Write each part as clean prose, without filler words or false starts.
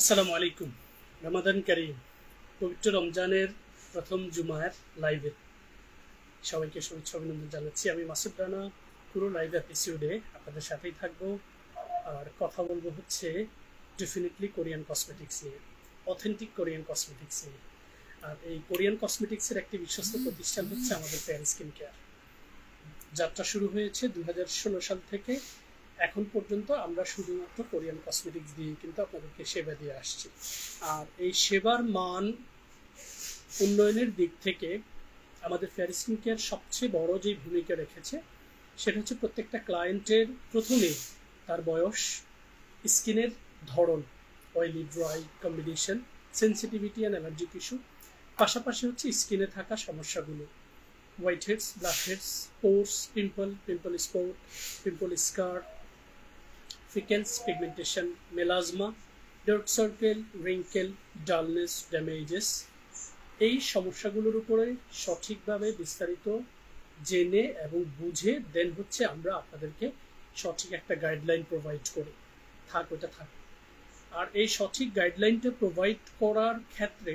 আসসালামু আলাইকুম। রমাদান কারীম। পবিত্র রমজানের প্রথম জুমার লাইভে সবাইকে শুভেচ্ছা অভিনন্দন জানাচ্ছি। আমি মাসুদ রানা। পুরো লাইভ এপিসোডে আপনাদের সাথেই থাকবো আর কথা বলবো হচ্ছে ডেফিনেটলি কোরিয়ান কসমেটিক্স নিয়ে, অথেন্টিক কোরিয়ান কসমেটিক্স নিয়ে। আর এই কোরিয়ান কসমেটিক্সের একটি বিশ্বস্ত প্রতিষ্ঠান হচ্ছে আমাদের ফেয়ার স্কিন কেয়ার। যাত্রা শুরু হয়েছে 2016 সাল থেকে। এখন পর্যন্ত আমরা শুধুমাত্র কোরিয়ান কসমেটিক্স দিয়ে কিন্তু আপনাদেরকে সেবা দিয়ে আসছি। আর এই সেবার মান উন্নয়নের দিক থেকে আমাদের ফেয়ার স্কিন কেয়ার সবচেয়ে বড় যে ভূমিকা রেখেছে সেটা হচ্ছে প্রত্যেকটা ক্লায়েন্টের প্রথমেই তার বয়স, স্কিনের ধরন, oily dry combination, sensitivity and allergic issue, পাশাপাশি হচ্ছে স্কিনে থাকা সমস্যাগুলো, white heads, black heads, pores, pimple spot, pimple scar, freckles, pigmentation, melasma, dark circle, wrinkle, dullness, damages, এই সমস্যাগুলোর উপরে সঠিকভাবে বিস্তারিত জেনে এবং বুঝে দেন হচ্ছে আমরা আপনাদেরকে সঠিক একটা গাইডলাইন প্রোভাইড করি। ওটা থাক। আর এই সঠিক গাইডলাইনটা প্রোভাইড করার ক্ষেত্রে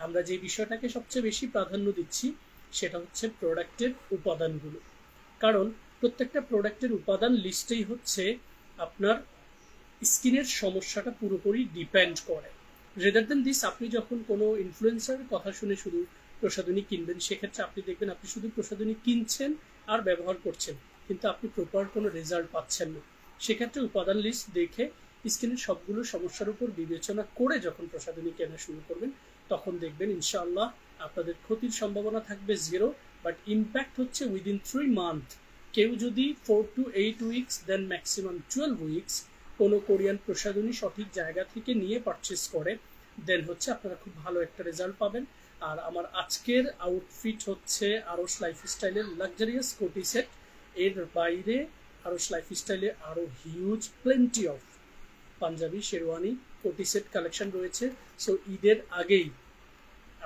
আমরা যে বিষয়টাকে সবচেয়ে বেশি প্রাধান্য দিচ্ছি সেটা হচ্ছে প্রোডাক্টের উপাদানগুলো। কারণ প্রত্যেকটা প্রোডাক্টের উপাদান লিস্টেই হচ্ছে আপনার স্কিনের সমস্যাটা পুরোপুরি ডিপেন্ড করে। রেদার দেন দিস, আপনি যখন কোনো ইনফ্লুয়েন্সারের কথা শুনে শুধু প্রসাধনী কিনবেন, সেক্ষেত্রে আপনি দেখবেন আপনি শুধু প্রসাধনী কিনছেন আর ব্যবহার করছেন, কিন্তু আপনি প্রপার কোনো রেজাল্ট পাচ্ছেন না। সেক্ষেত্রে উপাদান লিস্ট দেখে স্কিনের সবগুলো সমস্যার উপর বিবেচনা করে যখন প্রসাধনী কেনা শুরু করবেন, তখন দেখবেন ইনশাআল্লাহ আপনাদের ক্ষতির সম্ভাবনা থাকবে 0, বাট ইম্প্যাক্ট হচ্ছে উইদিন 3 মান্থ। কেউ যদি 4 to 8 weeks then maximum 12 weeks কোনো কোরিয়ান প্রসাধনী সঠিক জায়গা থেকে নিয়ে পারচেস করে, দেন হচ্ছে আপনারা খুব ভালো একটা রেজাল্ট পাবেন। আর আমার আজকের আউটফিট হচ্ছে আরশ লাইফস্টাইলের লাক্সারিয়াস কোটি সেট। এর বাইরে আরশ লাইফস্টাইলে আরও huge plenty of Punjabi, sherwani, কোটি সেট কালেকশন রয়েছে। সো ঈদের আগেই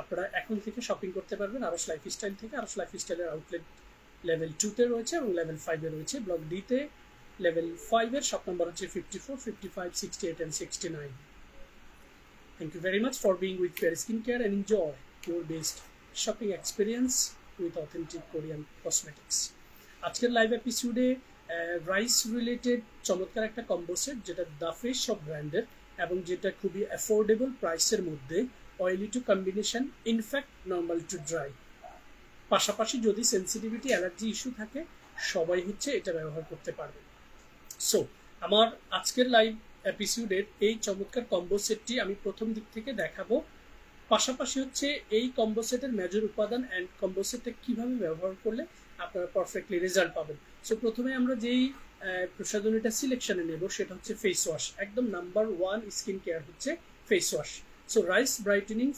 আপনারা এখন থেকে শপিং করতে পারবেন আরশ লাইফস্টাইল থেকে। আরশ লাইফস্টাইলের আউটলেট লেভেল 2-তে রয়েছে এবং লেভেল 5-এ রয়েছে। ব্লক ডিতে লেভেল 5-এর শপ নাম্বার হচ্ছে 54, 55, 68 and 69. Thank you very much for being with Fair Skin Care and enjoy your best shopping experience with authentic Korean cosmetics. আজকের লাইভ এপিসোডে রাইস রিলেটেড চমৎকার একটা combo set, যেটা the face shop ব্র্যান্ডের এবং যেটা খুবই অ্যাফোর্ডেবল প্রাইসের মধ্যে, oily two combination, in fact normal to dry. পাশাপাশি যদি সেন্সিটিভিটি অ্যালার্জি ইস্যু থাকে সবাই হচ্ছে এটা ব্যবহার করতে পারবে। সো আমার আজকের লাইভ এপিসোডের এই চমৎকার কম্বো সেটটি আমি প্রথম দিক থেকে দেখাবো। পাশাপাশি হচ্ছে এই কম্বো সেটের মেজর উপাদান অ্যান্ড কম্বো সেটটা কীভাবে ব্যবহার করলে আপনারা পারফেক্টলি রেজাল্ট পাবেন। সো প্রথমে আমরা যেই প্রসাধনীটা সিলেকশনে নেব সেটা হচ্ছে ফেস ওয়াশ। একদম নাম্বার 1 স্কিন কেয়ার হচ্ছে face wash. So rice brightening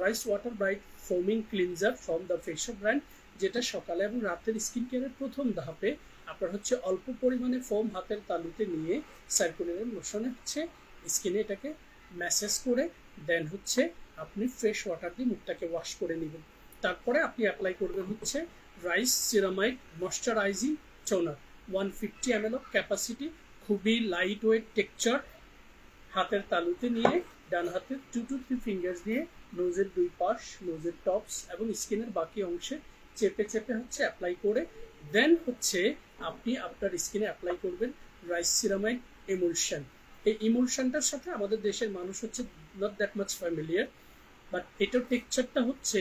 rice water bright ফোমিং cleanser from the face wash brand, যেটা সকালে এবং রাতের স্কিন কেয়ারের প্রথম ধাপে আপনার হচ্ছে অল্প পরিমাণে ফোম হাতের তালুতে নিয়ে সার্কুলার মোশনে হচ্ছে স্কিনে এটাকে ম্যাসেজ করে দেন হচ্ছে আপনি ফ্রেশ ওয়াটার দিয়ে মুখটাকে ওয়াশ করে নেবেন। তারপরে আপনি অ্যাপ্লাই করবেন হচ্ছে rice ceramide moisturising toner 150 ml of capacity, খুবই লাইট ওয়েট টেক্সচার। হাতের তালুতে নিয়ে ডান হাতে 2 to 3 ফিঙ্গার্স দিয়ে নোজের 2 পাশ, নোজের টপস এবং স্কিনের বাকি অংশে চেপে চেপে হচ্ছে অ্যাপ্লাই করে দেন হচ্ছে আপনি আপনার স্কিনে অ্যাপ্লাই করবেন রাইস সিরামাইড ইমুলশন। এই ইমুলশনটার সাথে আমাদের দেশের মানুষ হচ্ছে not that much familiar, but এটার টেক্সচারটা হচ্ছে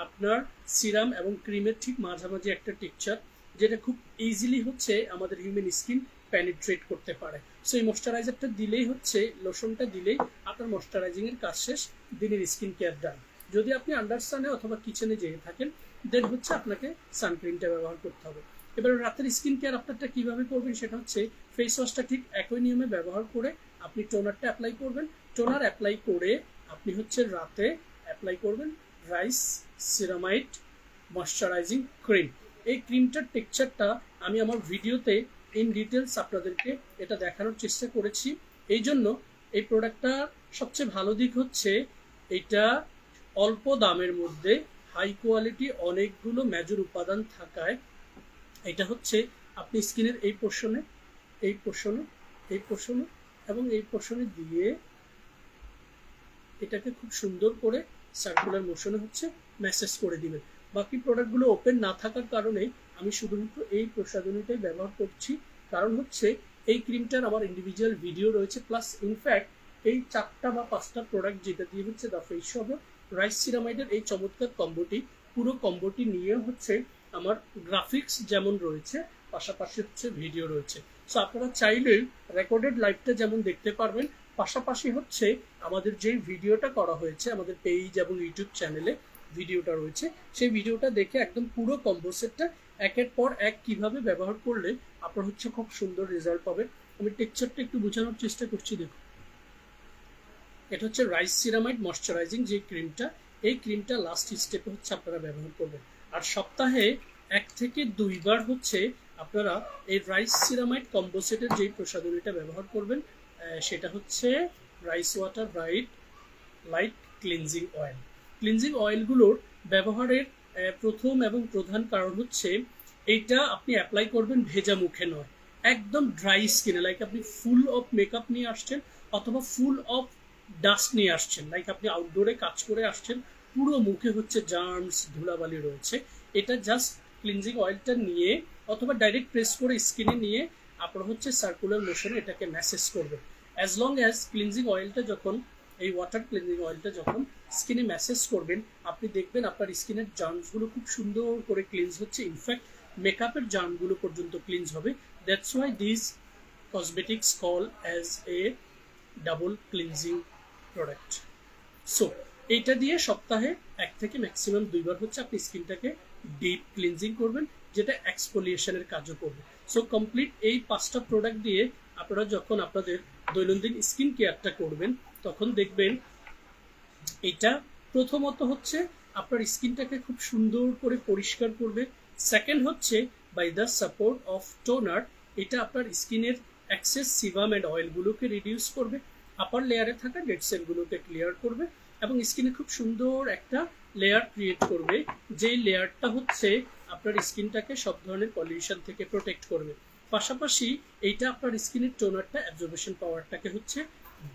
আপনার সিরাম এবং ক্রিমের ঠিক মাঝামাঝি একটা টেক্সচার, যেটা খুব ইজিলি হচ্ছে আমাদের হিউম্যান স্কিন পেনিট্রেট করতে পারে। সো এই ময়শ্চারাইজারটা দিলেই হচ্ছে, লোশনটা দিলেই আপনার ময়শ্চারাইজিং এর কাজ শেষ, দিনের স্কিন কেয়ার ডান। যদি আপনি আন্ডারসানে অথবা কিচেনে যেয়ে থাকেন দেন হচ্ছে আপনাকে সানক্রিমটা ব্যবহার করতে হবে। এবার রাতের স্কিন কেয়ার আপনারটা কীভাবে করবেন সেটা হচ্ছে ফেস ওয়াশটা ঠিক একই নিয়মে ব্যবহার করে আপনি টোনারটা অ্যাপ্লাই করবেন। টোনার অ্যাপ্লাই করে আপনি হচ্ছে রাতে অ্যাপ্লাই করবেন রাইস সিরামাইড ময়শ্চারাইজিং ক্রিম। এই ক্রিমটার টেক্সচারটা আমি আমার ভিডিওতে ইন ডিটেলস আপনাদেরকে এটা দেখানোর চেষ্টা করেছি। এই জন্য এই প্রোডাক্টটা সবচেয়ে ভালো দিক হচ্ছে এটা অল্প দামের মধ্যে হাই কোয়ালিটি অনেকগুলো মেজর উপাদান থাকায় এটা হচ্ছে আপনি স্কিনের এই পোর্শনে, এই পোর্শনে, এই পোর্শনে এবং এই পোর্শনে দিয়ে এটাকে খুব সুন্দর করে সার্কুলার মোশনে হচ্ছে ম্যাসেজ করে দিবেন। বাকি প্রোডাক্টগুলো ওপেন না থাকার কারণে আমি শুধুমাত্র এই প্রসাধনীটাই ব্যবহার করছি, কারণ হচ্ছে এই ক্রিমটার আমার ইন্ডিভিজুয়াল ভিডিও রয়েছে, প্লাস ইনফ্যাক্ট এই 4টা বা 5টা প্রোডাক্ট যেটা দিয়ে হচ্ছে দ্য ফেস শপ রাইস সিরামাইডের এই চমৎকার কম্বোটি, পুরো কম্বোটি নিয়ে হচ্ছে আমার গ্রাফিক্স যেমন রয়েছে, পাশাপাশি হচ্ছে ভিডিও রয়েছে। সো আপনারা চাইলে রেকর্ডেড লাইভটা যেমন দেখতে পারবেন, পাশাপাশি হচ্ছে আমাদের যে ভিডিওটা করা হয়েছে আমাদের পেজ এবং ইউটিউব চ্যানেলে ভিডিওটা রয়েছে, সেই ভিডিওটা দেখে একদম পুরো কম্বো সেটটা একের পর এক কিভাবে ব্যবহার করলে আপনার হচ্ছে খুব সুন্দর রেজাল্ট পাবেন। আমি টেক্সচারটা একটু বোঝানোর চেষ্টা করছি। দেখুন, এটা হচ্ছে রাইস সিরামাইড ময়শ্চারাইজিং যে ক্রিমটা, এই ক্রিমটা লাস্ট স্টেপে হচ্ছে আপনারা ব্যবহার করবেন। আর সপ্তাহে 1 থেকে 2 বার হচ্ছে আপনারা এই রাইস সিরামাইড কম্বো সেটের যেই প্রসাধনীটা ব্যবহার করবেন, সেটা হচ্ছে rice water bright light cleansing oil. Cleansing অয়েলগুলোর ব্যবহারের প্রথম এবং প্রধান কারণ হচ্ছে এইটা আপনি অ্যাপ্লাই করবেন ভেজা মুখে নয়, একদম ড্রাই স্কিনে, লাইক আপনি ফুল অফ মেকআপ নিয়ে আসছেন অথবা ফুল অফ ডাস্ট নিয়ে আসছেন, লাইক আপনি আউটডোরে কাজ করে আসছেন, পুরো মুখে হচ্ছে জার্মস ধুলাবালি রয়েছে। এটা জাস্ট ক্লিনজিং অয়েলটা নিয়ে অথবা ডাইরেক্ট প্রেস করে স্কিনে নিয়ে আপনার হচ্ছে সার্কুলার মোশনে এটাকে ম্যাসেজ করবেন। অ্যাজ লং অ্যাজ ক্লিনজিং অয়েলটা যখন, এই ওয়াটার ক্লিনজিং অয়েলটা যখন স্কিনে ম্যাসেজ করবেন, আপনি দেখবেন আপনার স্কিনের জার্মসগুলো খুব সুন্দর করে ক্লিনজ হচ্ছে, ইনফ্যাক্ট মেকআপের জার্মগুলো পর্যন্ত ক্লিনজ হবে। That's why this cosmetics call as a double cleansing product. So এইটা দিয়ে সপ্তাহে 1 থেকে ম্যাক্সিমাম 2 বার হচ্ছে আপনি স্কিনটাকে ডিপ ক্লিনজিং করবেন, যেটা এক্সফোলিয়েশনের কাজও করবে। সো কমপ্লিট এই 5টা প্রোডাক্ট দিয়ে আপনারা যখন আপনাদের দৈনন্দিন স্কিন কেয়ারটা করবেন, তখন দেখবেন এটা প্রথমত হচ্ছে আপনার স্কিনটাকে খুব সুন্দর করে পরিষ্কার করবে। সেকেন্ড হচ্ছে by the support of toner, এটা আপনার স্কিনের এক্সেস সিবাম অ্যান্ড অয়েলগুলোকে রিডিউস করবে, আপার লেয়ারে থাকা ডেড সেলগুলোকে ক্লিয়ার করবে এবং স্কিনে খুব সুন্দর একটা লেয়ার ক্রিয়েট করবে, যেই লেয়ারটা হচ্ছে আপনার স্কিনটাকে সব ধরনের পলিউশন থেকে প্রোটেক্ট করবে। পাশাপাশি এইটা আপনার স্কিনের টোনারটা অ্যাবজর্বেশন পাওয়ারটাকে হচ্ছে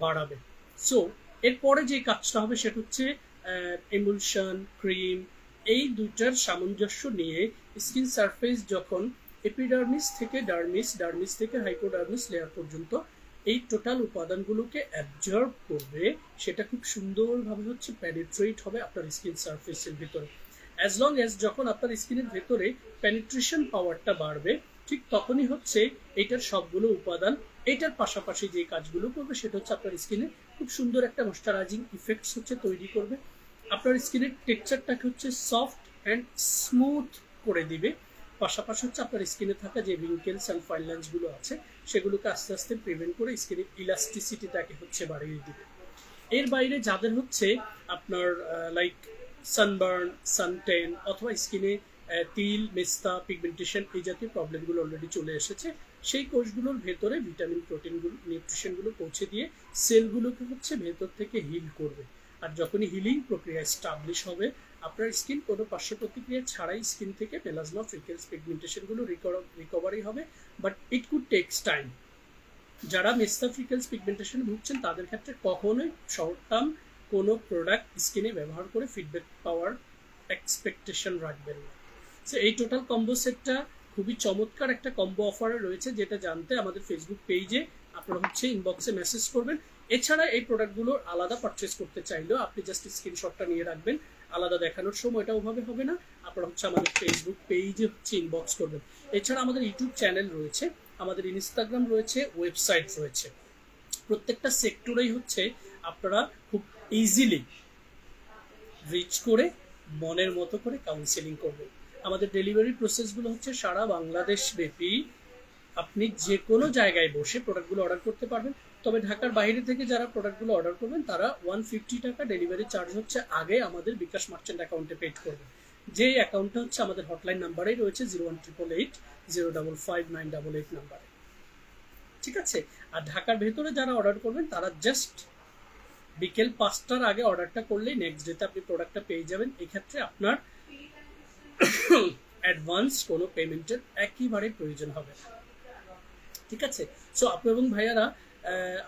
বাড়াবে। সো এরপরে যে কাজটা হবে সেটা হচ্ছে এমুলশন ক্রিম, এই দুইটার সামঞ্জস্য নিয়ে স্কিন সারফেস যখন এপিডার্মিস থেকে ডার্মিস, ডার্মিস থেকে হাইপোডার্মিস লেয়ার পর্যন্ত এই টোটাল উপাদানগুলোকে অ্যাবজর্ব করবে, সেটা খুব সুন্দরভাবে হচ্ছে পেনিট্রেট হবে আপনার স্কিন সারফেসের ভিতরে। অ্যাজ লং অ্যাজ যখন আপনার স্কিনের ভেতরে পেনিট্রেশন পাওয়ারটা বাড়বে, ঠিক তখনই হচ্ছে এটার সবগুলো উপাদান এটার পাশাপাশি যে কাজগুলো করবে সেটা হচ্ছে আপনার স্কিনে খুব সুন্দর একটা ময়শ্চারাইজিং ইফেক্টস হচ্ছে তৈরি করবে, আপনার স্কিনের টেক্সচারটাকে হচ্ছে সফট অ্যান্ড স্মুথ করে দিবে। পাশাপাশি হচ্ছে আপনার স্কিনে থাকা যে রিঙ্কেলস অ্যান্ড ফাইন লাইন্সগুলো আছে সেগুলোকে আস্তে আস্তে প্রিভেন্ট করে স্কিনের ইলাস্টিসিটিটাকে হচ্ছে বাড়িয়ে দিবে। এর বাইরে যাদের হচ্ছে আপনার লাইক সানবার্ন, সানটেন অথবা স্কিনে তিল, মেস্তা, পিগমেন্টেশন এই জাতীয় প্রবলেমগুলো অলরেডি চলে এসেছে, সেই কোষগুলোর ভেতরে ভিটামিন প্রোটিনগুলো নিউট্রিশনগুলো পৌঁছে দিয়ে সেলগুলোকে হচ্ছে ভেতর থেকে হিল করবে। আর যখনই হিলিং প্রক্রিয়া এস্টাবলিশ হবে, আপনার স্কিন কোনো পার্শ্ব প্রতিক্রিয়া ছাড়াই স্কিন থেকে মেলাজমা, ফ্রিকেলস, পিগমেন্টেশনগুলো রিকভারি হবে, but it could tax time. যারা মেস্তা, ফ্রিকেলস, পিগমেন্টেশন ভুগছেন তাদের ক্ষেত্রে কখনোই শর্ট টার্ম কোনো প্রোডাক্ট স্কিনে ব্যবহার করে ফিডব্যাক পাওয়ার এক্সপেকটেশন রাখবেন না। সো এই টোটাল কম্বো সেটটা খুবই চমৎকার একটা কম্বো অফারে রয়েছে, যেটা জানতে আমাদের ফেসবুক পেজে আপনারা হচ্ছে ইনবক্সে মেসেজ করবেন। এছাড়া এই প্রোডাক্টগুলো আলাদা পারচেস করতে চাইলেও আপনি জাস্ট স্ক্রিনশটটা নিয়ে রাখবেন, আলাদা দেখানোর সময়টা ওভাবে হবে না, আপনারা হচ্ছে আমাদের ফেসবুক পেজে হচ্ছে ইনবক্স করবেন। এছাড়া আমাদের ইউটিউব চ্যানেল রয়েছে, আমাদের ইনস্টাগ্রাম রয়েছে, ওয়েবসাইট রয়েছে, প্রত্যেকটা সেক্টরেই হচ্ছে আপনারা খুব ইজিলি রিচ করে মনের মতো করে কাউন্সেলিং করবেন। আমাদের ডেলিভারি প্রসেসগুলো হচ্ছে সারা বাংলাদেশ ব্যাপী, আপনি যে কোনো জায়গায় বসে প্রোডাক্টগুলো অর্ডার করতে পারবেন। তবে ঢাকার বাইরে থেকে যারা প্রোডাক্টগুলো অর্ডার করবেন তারা 150 টাকা ডেলিভারি চার্জ হচ্ছে আগে আমাদের বিকাশ মার্চেন্ট অ্যাকাউন্টে পেড করবেন, যে অ্যাকাউন্টটা হচ্ছে আমাদের হটলাইন নাম্বারেই রয়েছে 01888055988 নাম্বারে, ঠিক আছে। আর ঢাকার ভেতরে যারা অর্ডার করবেন তারা জাস্ট বিকেল 5টার আগে অর্ডারটা করলেই নেক্সট ডেতে আপনি প্রোডাক্টটা পেয়ে যাবেন। এক্ষেত্রে আপনার অ্যাডভান্স কোনো পেমেন্টের একেবারে প্রয়োজন হবে না, ঠিক আছে। সো আপু এবং ভাইয়ারা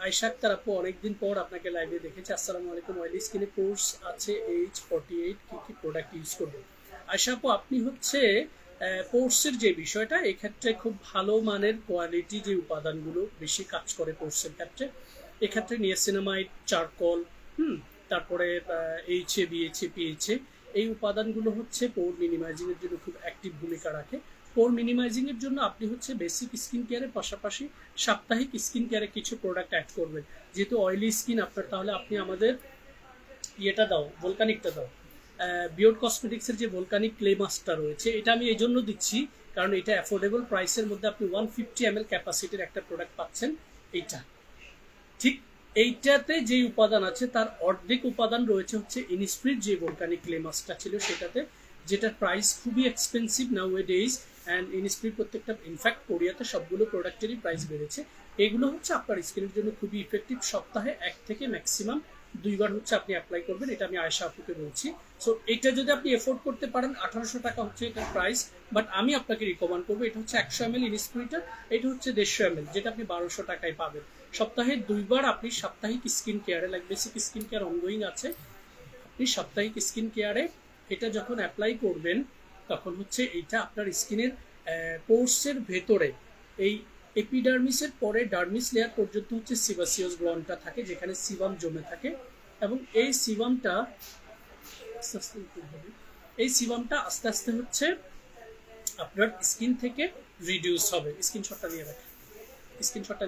আয়শা আক্তার আপু, অনেকদিন পর আপনাকে লাইভে দেখেছি। আসসালামু আলাইকুম। অয়েলি স্কিনে পোর্স আছে এইচ 48, কি কি প্রোডাক্ট ইউজ করব? আয়শা আপু, আপনি হচ্ছে পোর্সের যে বিষয়টা, এক্ষেত্রে খুব ভালো মানের কোয়ালিটি যে উপাদানগুলো বেশি কাজ করে পোর্সের ক্ষেত্রে, এক্ষেত্রে নিয়াসিনামাইড, চারকোল, তারপরে এইচএ, বিএইচএ, পিএইচএ, এই উপাদানগুলো হচ্ছে পোর মিনিমাইজিং এর জন্য খুব অ্যাক্টিভ ভূমিকা রাখে। পোর মিনিমাইজিং এর জন্য আপনি হচ্ছে বেসিক স্কিন কেয়ারের পাশাপাশি সাপ্তাহিক স্কিন কেয়ারে কিছু প্রোডাক্ট অ্যাড করবেন। যেহেতু অয়েলি স্কিন আপনার, তাহলে আপনি আমাদের ইয়েটা দাও, ভলকানিকটা দাও। বিয়র্ড কসমেটিক্সের যে ভলকানিক ক্লে মাস্কটা রয়েছে, এটা আমি এই জন্য দিচ্ছি কারণ এটা অ্যাফোর্ডেবল প্রাইসের মধ্যে আপনি 150 ml ক্যাপাসিটির একটা প্রোডাক্ট পাচ্ছেন। এইটা ঠিক, এইটাতে যে উপাদান আছে তার অর্ধেক উপাদান রয়েছে হচ্ছে ইনিসপ্রিট যে ভলকানিক ক্লে মাস্কটা ছিল সেটাতে, যেটার প্রাইস খুবই expensive nowadays. And Innisfree প্রত্যেকটা, ইনফ্যাক্ট কোরিয়াতে সবগুলো প্রোডাক্টেরই প্রাইস বেড়েছে। এগুলো হচ্ছে আপনার স্কিনের জন্য খুবই ইফেক্টিভ। সপ্তাহে 1 থেকে ম্যাক্সিমাম 2 বার হচ্ছে আপনি অ্যাপ্লাই করবেন, এটা আমি আয়শা আপুকে বলছি। সো এটা যদি আপনি এফোর্ড করতে পারেন, 1800 টাকা হচ্ছে এটার প্রাইস, বাট আমি আপনাকে রিকমেন্ড করবো, এটা হচ্ছে 100 ml ইনিসপ্রিটার, এটা হচ্ছে 150 ml, যেটা আপনি 1200 টাকায় পাবেন। সপ্তাহে 2 বার আপনি সাপ্তাহিক স্কিন কেয়ারে, like basic skin care ongoing আছে, আপনি সাপ্তাহিক স্কিন কেয়ারে এটা যখন অ্যাপ্লাই করবেন, তখন হচ্ছে এইটা আপনার স্কিনের পোর্সের ভেতরে, এই এপিডার্মিসের পরে ডার্মিস লেয়ার পর্যন্ত হচ্ছে সিবাসিয়াস গ্ল্যান্ডটা থাকে, যেখানে সিবাম জমে থাকে, এবং এই সিবামটা আস্তে আস্তে হচ্ছে আপনার স্কিন থেকে রিডিউস হবে। স্ক্রিনশটটা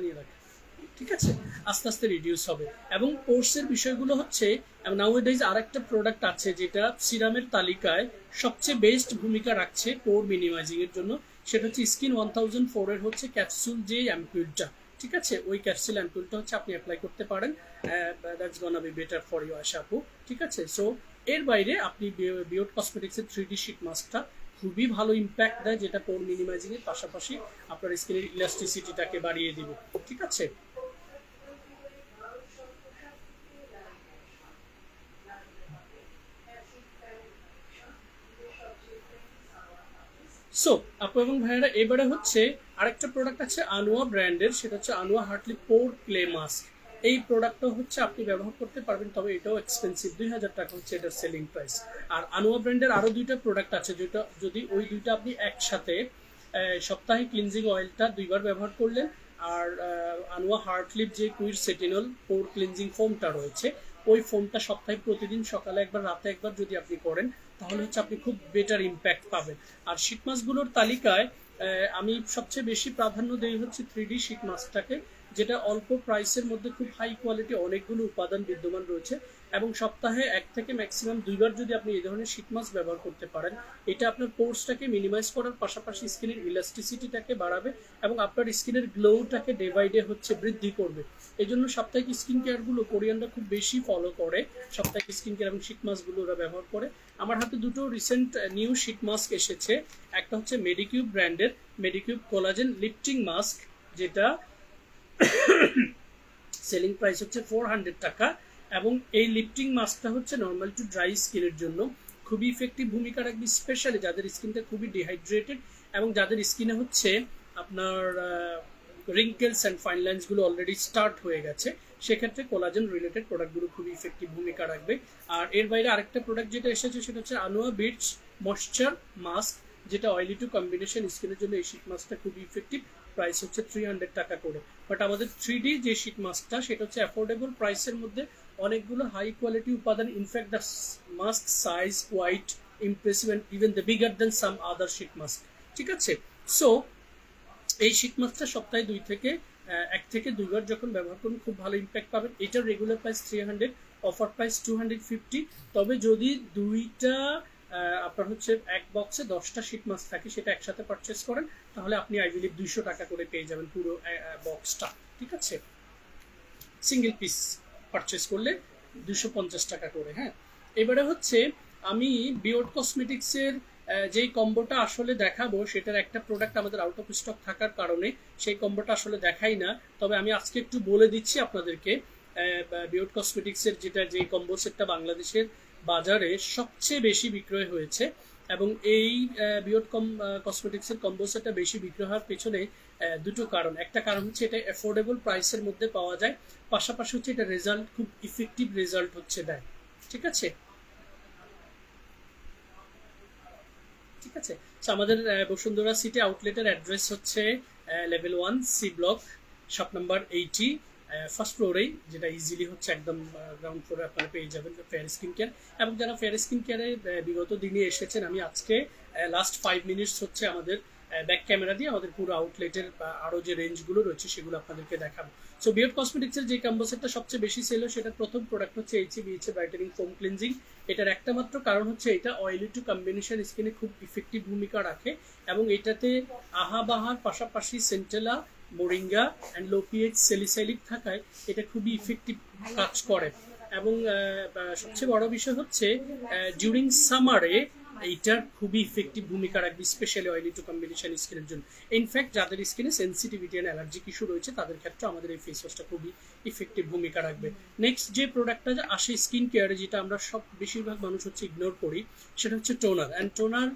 নিয়ে রাখে, ঠিক আছে? আস্তে আস্তে রিডিউস হবে। এবং পোর্সের বিষয়গুলো হচ্ছে, নাউএডেজ আরেকটা প্রোডাক্ট আছে যেটা সিরামের তালিকায় সবচেয়ে বেস্ট ভূমিকা রাখছে পোর মিনিমাইজিং এর জন্য, সেটা হচ্ছে স্কিন 1004 এর হচ্ছে ক্যাপসুল যে অ্যাম্পুলটা, ঠিক আছে? ওই ক্যাপসুল অ্যাম্পুলটা হচ্ছে আপনি অ্যাপ্লাই করতে পারেন। That's gonna be better for you Asha আপু, ঠিক আছে? সো এর বাইরে আপনি বিয়র্ড কসমেটিক্সের 3D শীট মাস্কটা খুবই ভালো ইম্প্যাক্ট দেয়, যেটা পোর মিনিমাইজিং এর পাশাপাশি আপনার স্কিনের ইলাস্টিসিটিটাকে বাড়িয়ে দিবে, ঠিক আছে? সো আপু এবং ভাইয়েরা, এবারে হচ্ছে আরেকটা প্রোডাক্ট আছে আনোয়া ব্র্যান্ডের, সেটা হচ্ছে আনোয়া হার্টলি পোর ক্লে মাস্ক। এই প্রোডাক্টটা হচ্ছে আপনি ব্যবহার করতে পারবেন, তবে এটাও এক্সপেন্সিভ, 2000 টাকা হচ্ছে এটার সেলিং প্রাইস। আর আনোয়া ব্র্যান্ডের আরো 2টা প্রোডাক্ট আছে, যেটা যদি ওই 2টা আপনি একসাথে সপ্তাহে ক্লিনজিং অয়েলটা 2 বার ব্যবহার করলেন, আর আনোয়া হার্টলিপ যে কুইর সেটিনল পোর ক্লিনজিং ফোমটা রয়েছে, ওই ফোমটা সপ্তাহে প্রতিদিন সকালে একবার, রাতে একবার যদি আপনি করেন, তাহলে হচ্ছে আপনি খুব বেটার ইম্প্যাক্ট পাবেন। আর শীট মাস্কগুলোর তালিকায় আমি সবচেয়ে বেশি প্রাধান্য দেই হচ্ছে 3D শীট মাস্কটাকে, যেটা অল্প প্রাইসের মধ্যে খুব হাই কোয়ালিটি অনেকগুলো উপাদান বিদ্যমান রয়েছে, এবং সপ্তাহে 1 থেকে ম্যাক্সিমাম 2 বার যদি আপনি এই ধরনের শীট মাস্ক ব্যবহার করতে পারেন, এটা আপনার পোর্সটাকে মিনিমাইজ করার পাশাপাশি স্কিনের ইলাস্টিসিটিটাকে বাড়াবে এবং আপনার স্কিনের গ্লোটাকে ডে বাই ডে হচ্ছে বৃদ্ধি করবে। এই জন্য সাপ্তাহিক স্কিন কেয়ারগুলো কোরিয়ানরা খুব বেশি ফলো করে, সাপ্তাহিক স্কিন কেয়ার এবং শীট মাস্কগুলো ওরা ব্যবহার করে। আমার হাতে 2টো রিসেন্ট নিউ শীট মাস্ক এসেছে। একটা হচ্ছে মেডিকিউব ব্র্যান্ডের মেডিকিউব কোলাজেন লিফটিং মাস্ক, যেটা সেলিং প্রাইস হচ্ছে 400 টাকা, এবং এই লিফটিং মাস্কটা হচ্ছে নর্মাল টু ড্রাই স্কিনের জন্য খুবই ইফেক্টিভ ভূমিকা রাখবে, স্পেশালি যাদের স্কিনটা খুবই ডিহাইড্রেটেড এবং যাদের স্কিনে হচ্ছে আপনার রিঙ্কেলস অ্যান্ড ফাইন লাইন্সগুলো অলরেডি স্টার্ট হয়ে গেছে, সেক্ষেত্রে কোলাজেন রিলেটেড প্রোডাক্টগুলো খুবই ইফেক্টিভ ভূমিকা রাখবে। আর এর বাইরে আরেকটা প্রোডাক্ট যেটা এসেছে, সেটা হচ্ছে আনোয়া বিটস ময়েশ্চার মাস্ক, যেটা অয়েলি টু কম্বিনেশন স্কিনের জন্য এই শীট মাস্কটা খুবই ইফেক্টিভ। প্রাইস হচ্ছে 300 টাকা করে। বাট আমাদের 3D যে শীট মাস্কটা, সেটা হচ্ছে অ্যাফোর্ডেবল প্রাইসের মধ্যে অনেকগুলো হাই কোয়ালিটি উপাদান। In fact the mask size quite impressive and even the bigger than some other sheet mask, ঠিক আছে? সো এই শীট মাস্কটা সপ্তাহে 1 থেকে 2 বার যখন ব্যবহার করুন, খুব ভালো ইম্প্যাক্ট পাবেন। এটার রেগুলার প্রাইস 300, অফার প্রাইস 250। তবে যদি 2টা আপনার হচ্ছে এক বক্সে 10টা শীট মাস্ক থাকে, সেটা একসাথে পারচেস করেন, তাহলে আপনি আই বিলিভ 200 টাকা করে পেয়ে যাবেন পুরো বক্সটা, ঠিক আছে? সিঙ্গেল পিস পারচেস করলে 250 টাকা করে। হ্যাঁ, এবারে হচ্ছে আমি বিয়র্ড কসমেটিক্সের যেই কম্বোটা আসলে দেখাবো, সেটার একটা প্রোডাক্ট আমাদের আউট অফ স্টক থাকার কারণে সেই কম্বোটা আসলে দেখাই না। তবে আমি আজকে একটু বলে দিচ্ছি আপনাদেরকে, বিয়র্ড কসমেটিক্সের যে কম্বো সেটটা বাংলাদেশের বাজারে সবচেয়ে বেশি বিক্রয় হয়েছে এবং এই বিয়র্ড কসমেটিক্সের কম্বো সেটটা বেশি বিক্রি হওয়ার পেছনে দুটো কারণ। একটা কারণ হচ্ছে এটা অ্যাফোর্ডেবল প্রাইসের মধ্যে পাওয়া যায়, পাশাপাশি হচ্ছে এটা রেজাল্ট খুব ইফেক্টিভ রেজাল্ট হচ্ছে দেয়। ঠিক আছে, ঠিক আছে। আমাদের বসুন্ধরা সিটি আউটলেটের অ্যাড্রেস হচ্ছে level 1 C block, shop number 80, first ফ্লোরেই, যেটা ইজিলি হচ্ছে একদম গ্রাউন্ড ফ্লোরে আপনারা পেয়ে যাবেন ফেয়ার স্কিন কেয়ার। এবং যারা ফেয়ার স্কিন কেয়ারে বিগত দিনে এসেছেন, আমি আজকে লাস্ট 5 মিনিটস হচ্ছে আমাদের ব্যাক ক্যামেরা দিয়ে আমাদের পুরো আউটলেটের আরও যে রেঞ্জগুলো রয়েছে সেগুলো আপনাদেরকে দেখাবো। সো বিয়র্ড কসমেটিক্সের যে কম্বো সেটটা সবচেয়ে বেশি সেল হয়, সেটার প্রথম প্রোডাক্ট হচ্ছে HA ব্রাইটেনিং ফোম ক্লিনজিং। এটার একটা মাত্র কারণ হচ্ছে এটা অয়েলি টু কম্বিনেশন স্কিনে খুব ইফেক্টিভ ভূমিকা রাখে, এবং এটাতে আহাবাহার পাশাপাশি centella, moringa and low pH salicylic থাকায় এটা খুবই ইফেক্টিভ কাজ করে। এবং সবচেয়ে বড় বিষয় হচ্ছে ডিউরিং সামারে এইটার খুবই ইফেক্টিভ ভূমিকা রাখবে, স্পেশালি অয়েলি টু কম্বিনেশন স্কিনের জন্য। ইনফ্যাক্ট যাদের স্কিনে সেন্সিটিভিটি অ্যান্ড অ্যালার্জিক ইস্যু রয়েছে তাদের ক্ষেত্রে আমাদের এই ফেস ওয়াশটা খুবই ইফেক্টিভ ভূমিকা রাখবে। নেক্সট যে প্রোডাক্টটা আসে স্কিন কেয়ারে, যেটা আমরা বেশিরভাগ মানুষ হচ্ছে ইগনোর করি, সেটা হচ্ছে টোনার। অ্যান্ড টোনার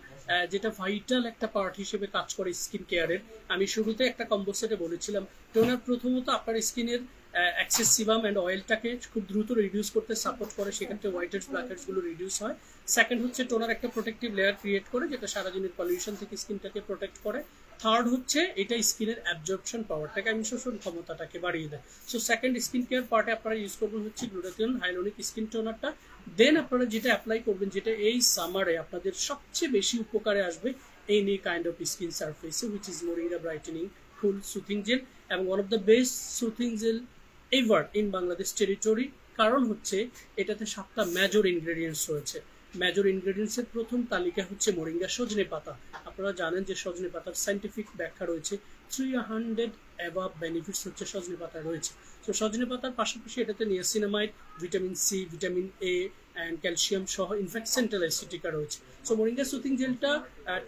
যেটা ভাইটাল একটা পার্ট হিসেবে কাজ করে স্কিন কেয়ারের। আমি শুরুতে একটা কম্বো সেটে বলেছিলাম, টোনার প্রথমত আপনার স্কিনের এক্সেস সিবাম অ্যান্ড অয়েলটাকে খুব দ্রুত রিডিউস করতে সাপোর্ট করে, সেখান থেকে হোয়াইট হেডস ব্ল্যাক হেডসগুলো রিডিউস হয়। সেকেন্ড হচ্ছে টোনার একটা প্রোটেক্টিভ লেয়ার ক্রিয়েট করে, যেটা সারাদিনের পলিউশন থেকে স্কিনটাকে প্রোটেক্ট করে। থার্ড হচ্ছে এটা স্কিনের অ্যাবজর্পশন পাওয়ারটাকে, আমি শোষণ ক্ষমতাটাকে বাড়িয়ে দেয়। সো সেকেন্ড স্কিন কেয়ার পার্টে আপনারা ইউজ করবেন হচ্ছে গ্লুটাথিয়ন হাইলোনিক স্কিন টোনারটা। দেন আপনারা যেটা অ্যাপ্লাই করবেন, যেটা এই সামারে আপনাদের সবচেয়ে বেশি উপকারে আসবে এনি কাইন্ড অফ স্কিন সারফেসে, which is moringa brightening full soothing gel, এবং one of the best soothing gel ever in Bangladesh territory. কারণ হচ্ছে এটাতে 7টা মেজর ইনগ্রেডিয়েন্টস রয়েছে। মেজর ইনগ্রেডিয়েন্টসের প্রথম তালিকা হচ্ছে মোরিঙ্গা, সজনে পাতা। আপনারা জানেন যে সজনে পাতার সাইন্টিফিক ব্যাখ্যা রয়েছে, 300 অ্যাবাভ বেনিফিটস হচ্ছে সজনে পাতা রয়েছে। তো সজনে পাতার পাশাপাশি এটাতে niacinamide, vitamin C, vitamin A and calcium সহ ইনফ্যাক্ট সেন্ট্রাল অ্যাসিটিকা রয়েছে। সো মোরিঙ্গা সুথিং জেলটা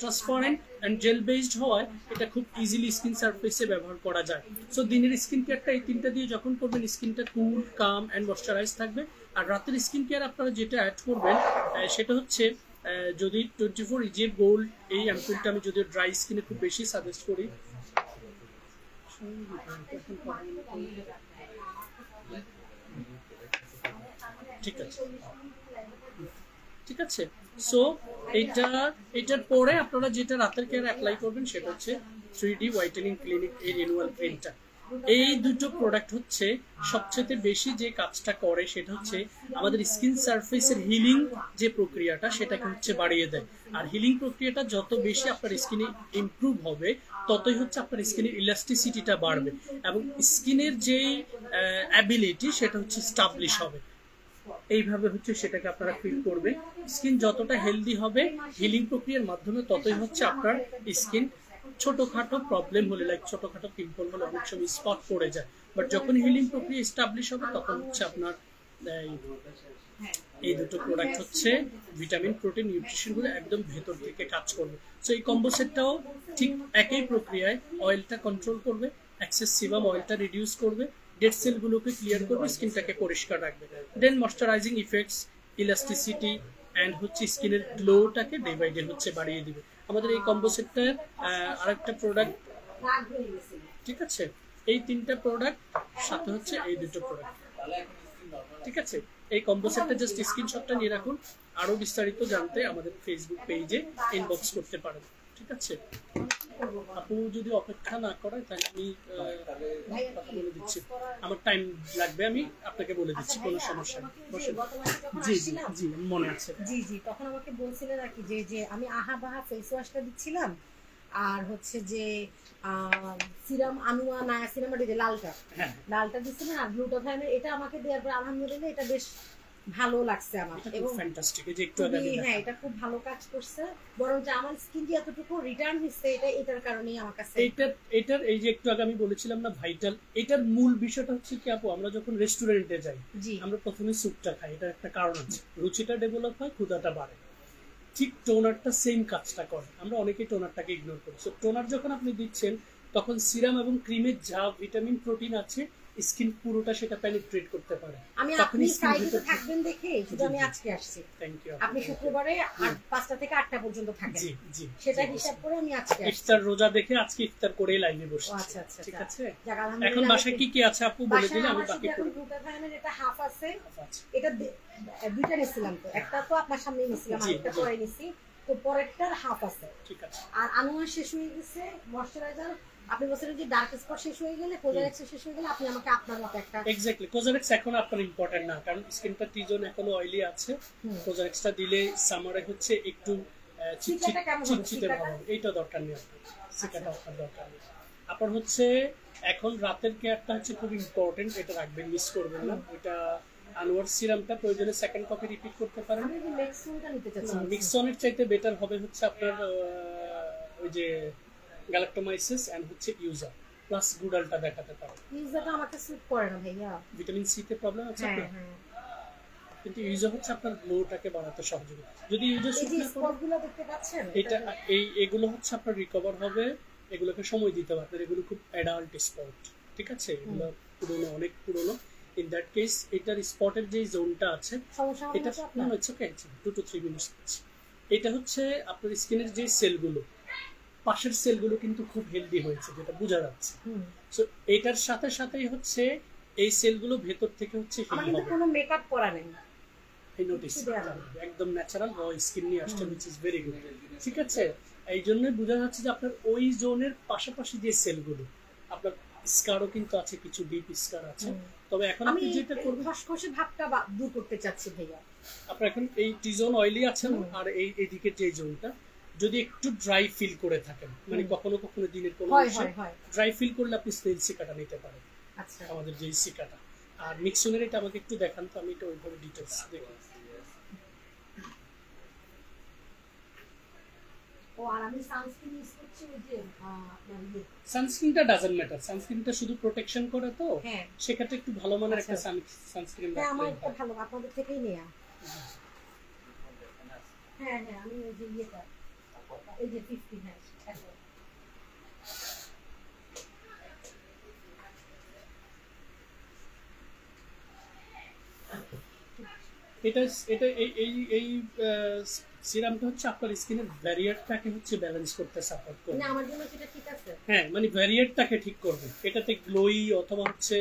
ট্রান্সপারেন্ট অ্যান্ড জেল বেসড হওয়ায় এটা খুব ইজিলি স্কিন সারফেসে ব্যবহার করা যায়। সো দিনের স্কিন কেয়ারটা এই তিনটা দিয়ে যখন করবেন, স্কিনটা কুল, কাম অ্যান্ড ময়শ্চারাইজ থাকবে। আর রাতের স্কিন কেয়ার আপনারা যেটা অ্যাড করবেন সেটা হচ্ছে যদি 24 ইজেড গোল্ড, এই অ্যাম্পুলটা আমি যদি ড্রাই স্কিনে খুব বেশি সাজেস্ট করি। ঠিক আছে, ঠিক আছে। সো এটার পরে আপনারা যেটা রাতের কেয়ার অ্যাপ্লাই করবেন সেটা হচ্ছে 3D হোয়াইটেনিং ক্লিনিক এই রিনিউয়াল ক্রিমটা। এই দুটো প্রোডাক্ট হচ্ছে সবচেয়ে বেশি যে কাজটা করে, সেটা হচ্ছে আমাদের স্কিন সারফেসের হিলিং যে প্রক্রিয়াটা সেটাকে হচ্ছে বাড়িয়ে দেয়। আর হিলিং প্রক্রিয়াটা যত বেশি আপনার স্কিনে ইমপ্রুভ হবে, ততই হচ্ছে আপনার স্কিনের ইলাস্টিসিটিটা বাড়বে, এবং স্কিনের যে অ্যাবিলিটি সেটা হচ্ছে স্টাবলিশ হবে। এইভাবে হচ্ছে সেটাকে আপনারা ফিল করবে। স্কিন যতটা হেলদি হবে হিলিং প্রক্রিয়ার মাধ্যমে, ততই হচ্ছে আপনার স্কিন ছোটখাটো প্রবলেম হলে, লাইক ছোটখাটো পিম্পল হলে অনেক সময় স্পট পড়ে যায়, বাট যখন হিলিং প্রক্রিয়া এস্টাবলিশ হবে তখন হচ্ছে আপনার এই দুটো প্রোডাক্ট হচ্ছে ভিটামিন, প্রোটিন, নিউট্রিশনগুলো একদম ভেতর থেকে কাজ করবে। সো এই কম্বো সেটটাও ঠিক একই প্রক্রিয়ায় অয়েলটা কন্ট্রোল করবে, এক্সেস সিবাম অয়েলটা রিডিউস করবে, ডেড সেলগুলোকে ক্লিয়ার করবে, স্কিনটাকে পরিষ্কার রাখবে। দেন ময়শ্চারাইজিং ইফেক্টস, ইলাস্টিসিটি অ্যান্ড হচ্ছে স্কিনের গ্লোটাকে ডে বাই ডে হচ্ছে বাড়িয়ে দিবে। আমাদের এই কম্বো সেটটার আরেকটা প্রোডাক্ট, ঠিক আছে, এই তিনটা প্রোডাক্ট সাথে হচ্ছে এই দুটো প্রোডাক্ট, ঠিক আছে। এই কম্বো সেটটা জাস্ট স্ক্রিনশটটা নিয়ে রাখুন। আরো বিস্তারিত জানতে আমাদের ফেসবুক পেজে ইনবক্স করতে পারেন, ঠিক আছে। আপু যদি অপেক্ষা না করে তাহলে আমি কথা বলে দিচ্ছি, আমার টাইম লাগবে, আমি আপনাকে বলে দিচ্ছি, কোনো সমস্যা নেই, বসেন। জি জি জি মনে আছে, জি জি তখন আমাকে বলছিলেন আর কি যে আমি আহাবাহা ফেস ওয়াশটা দিচ্ছিলাম, আর হচ্ছে যে সিরাম আনুয়া নায়াসিনামাইড, যে লালটা দিচ্ছিলেন, আর গ্লুটাথায়োনের এটা আমাকে দেওয়ার পর আলহামদুলিল্লাহ এটা বেশ ভালো লাগছে আমার, এবং ফ্যান্টাস্টিক, এই যে একটু আগে হ্যাঁ এটা খুব ভালো কাজ করছে, বরং যে আমার স্কিন যে এতটুকু রিটার্ন হচ্ছে এটার কারণেই আমার কাছে এটার এই যে একটু আগে আমি বলেছিলাম না ভাইটাল, এটার মূল বিষয়টা হচ্ছে কি আপু, আমরা যখন রেস্টুরেন্টে যাই আমরা প্রথমে স্যুপটা খাই, এটার একটা কারণ আছে, রুচিটা ডেভেলপ হয়, ক্ষুধাটা বাড়ে। ঠিক টোনারটা সেম কাজটা করে, আমরা অনেকেই টোনারটাকে ইগনোর করি। সো টোনার যখন আপনি দিচ্ছেন তখন সিরাম এবং ক্রিমের যা ভিটামিন, প্রোটিন আছে স্কিন পুরোটা সেটা পেনিট্রেট করতে পারে। আমি আপনি ফ্রাইডে থাকবেন দেখে শুধু আমি আজকে আসছি। Thank you. আপনি শুক্রবারে 5টা থেকে 8টা পর্যন্ত থাকেন। জি জি, সেটা হিসাব করে আমি আজকে ইফতার রোজা দেখে আজকে ইফতার করে লাইভে বসছি। আচ্ছা আচ্ছা, ঠিক আছে। এখন বাসায় কি কি আছে আপু বলে দিলে আমি বাকি এখন গ্লুটাথায়োনের এটা হাফ আছে, এটা দুইটা নিছিলাম, তো একটা তো আপনার সামনে নিছিলাম, আরেকটা পরে নিছি, তো পরেরটার হাফ আছে। ঠিক আছে। আর আনোয়া শেষ হয়ে গেছে, ময়শ্চারাইজার আপনি বলছেন যে ডার্ক স্পট শেষ হয়ে গেলে, কোজারেক্স শেষ হয়ে গেলে আপনি আমাকে আপনার মতো একটা এক্স্যাক্টলি কোজারেক্স এখন আপনার ইম্পর্টেন্ট না, কারণ স্কিনটা টিজন এখনো অয়েলি আছে। কোজারেক্সটা দিলে সামারে হচ্ছে একটু চিটচিটে ভাব, এইটা দরকার নেই আপনার, সেটা আপনার দরকার নেই। আপনার হচ্ছে এখন রাতের কেয়ারটা হচ্ছে খুব ইম্পর্টেন্ট, এটা রাখবেন, মিস করবেন না। ওইটা আনোয়ার সিরামটা প্রয়োজনে সেকেন্ড কপি রিপিট করতে পারেন। আমি মেক্সনটা নিতে চাচ্ছি। মিক্সনের চাইতে বেটার হবে হচ্ছে আপনার ওই যে গ্যালাক্টোমাইসিস এন্ড হচ্ছে ইউজার প্লাস গুডালটা দেখাতে পারেন। ইউজারটা আমাকে স্যুট করে না ভাইয়া, ভিটামিন সি তে প্রবলেম আছে আপনার। হ্যাঁ, কিন্তু ইউজার হচ্ছে আপনার গ্লোটাকে বাড়াতে সহযোগিতা। যদি ইউজার এই যে স্পটগুলো দেখতে পাচ্ছেন, এটা এগুলো হচ্ছে আপনার রিকভার হবে, এগুলোকে সময় দিতে হবে আপনার। এগুলো খুব অ্যাডাল্ট স্পট, ঠিক আছে, এগুলো পুরনো, অনেক পুরনো। ইন দ্যাট কেস এটার স্পটের যে জোনটা আছে এটা আপনার হচ্ছে 2 to 3 মিনিটস আছে। এটা হচ্ছে আপনার স্কিনের যে সেলগুলো, পাশের সেলগুলো কিন্তু খুব হেলদি হয়েছে, যেটা বোঝা যাচ্ছে। সো এটার সাথে সাথেই হচ্ছে এই সেলগুলো ভেতর থেকে হচ্ছে হিল হবে। কোনো মেকআপ করা নেই, এই নোটিস একদম ন্যাচারাল র স্কিন নিয়ে আসছে, which is very good। ঠিক আছে, এই জন্যই বোঝা যাচ্ছে যে আপনার ওই জোনের পাশাপাশি যে সেলগুলো, আপনার স্কারও কিন্তু আছে, কিছু ডিপ স্কার আছে। তবে এখন আপনি যেটা করবেন, খসখসে ভাবটা দূর করতে চাচ্ছি ভাইয়া। আপনার এখন এই টি জোন অয়েলি আছে না, আর এই এদিকে যে জোনটা যদি একটু ড্রাই ফিল করে থাকেন, মানে কখনো কখনো দিনের কোনো ড্রাই ফিল করলে আপনি স্নেল সিকাটা নিতে পারেন। আচ্ছা, আমাদের যে সিকাটা। আর মিক্সনের এটা আমাকে একটু দেখান তো, আমি এটা ওইভাবে ডিটেইলস দেখি। ও আর আমি সানস্ক্রিন ইউজ করছি, ওই যে সানস্ক্রিনটা ডাজন্ট ম্যাটার, সানস্ক্রিনটা শুধু প্রোটেকশন করে, তো সেক্ষেত্রে একটু ভালো মানের একটা সানস্ক্রিন রাখতে হবে। আমার একটা ভালো আপনাদের থেকেই নেয়া। হ্যাঁ হ্যাঁ, আমি ওই যে ইয়েটা, এই যে 50, হ্যাঁ এটা এটা এই সিরামটা হচ্ছে আপনার স্কিনের ব্যারিয়ারটাকে হচ্ছে ব্যালেন্স করতে সাপোর্ট করে। মানে আমার জন্য সেটা ঠিক আছে। হ্যাঁ, মানে ব্যারিয়ারটাকে ঠিক করবে। এটাতে গ্লোই অথবা হচ্ছে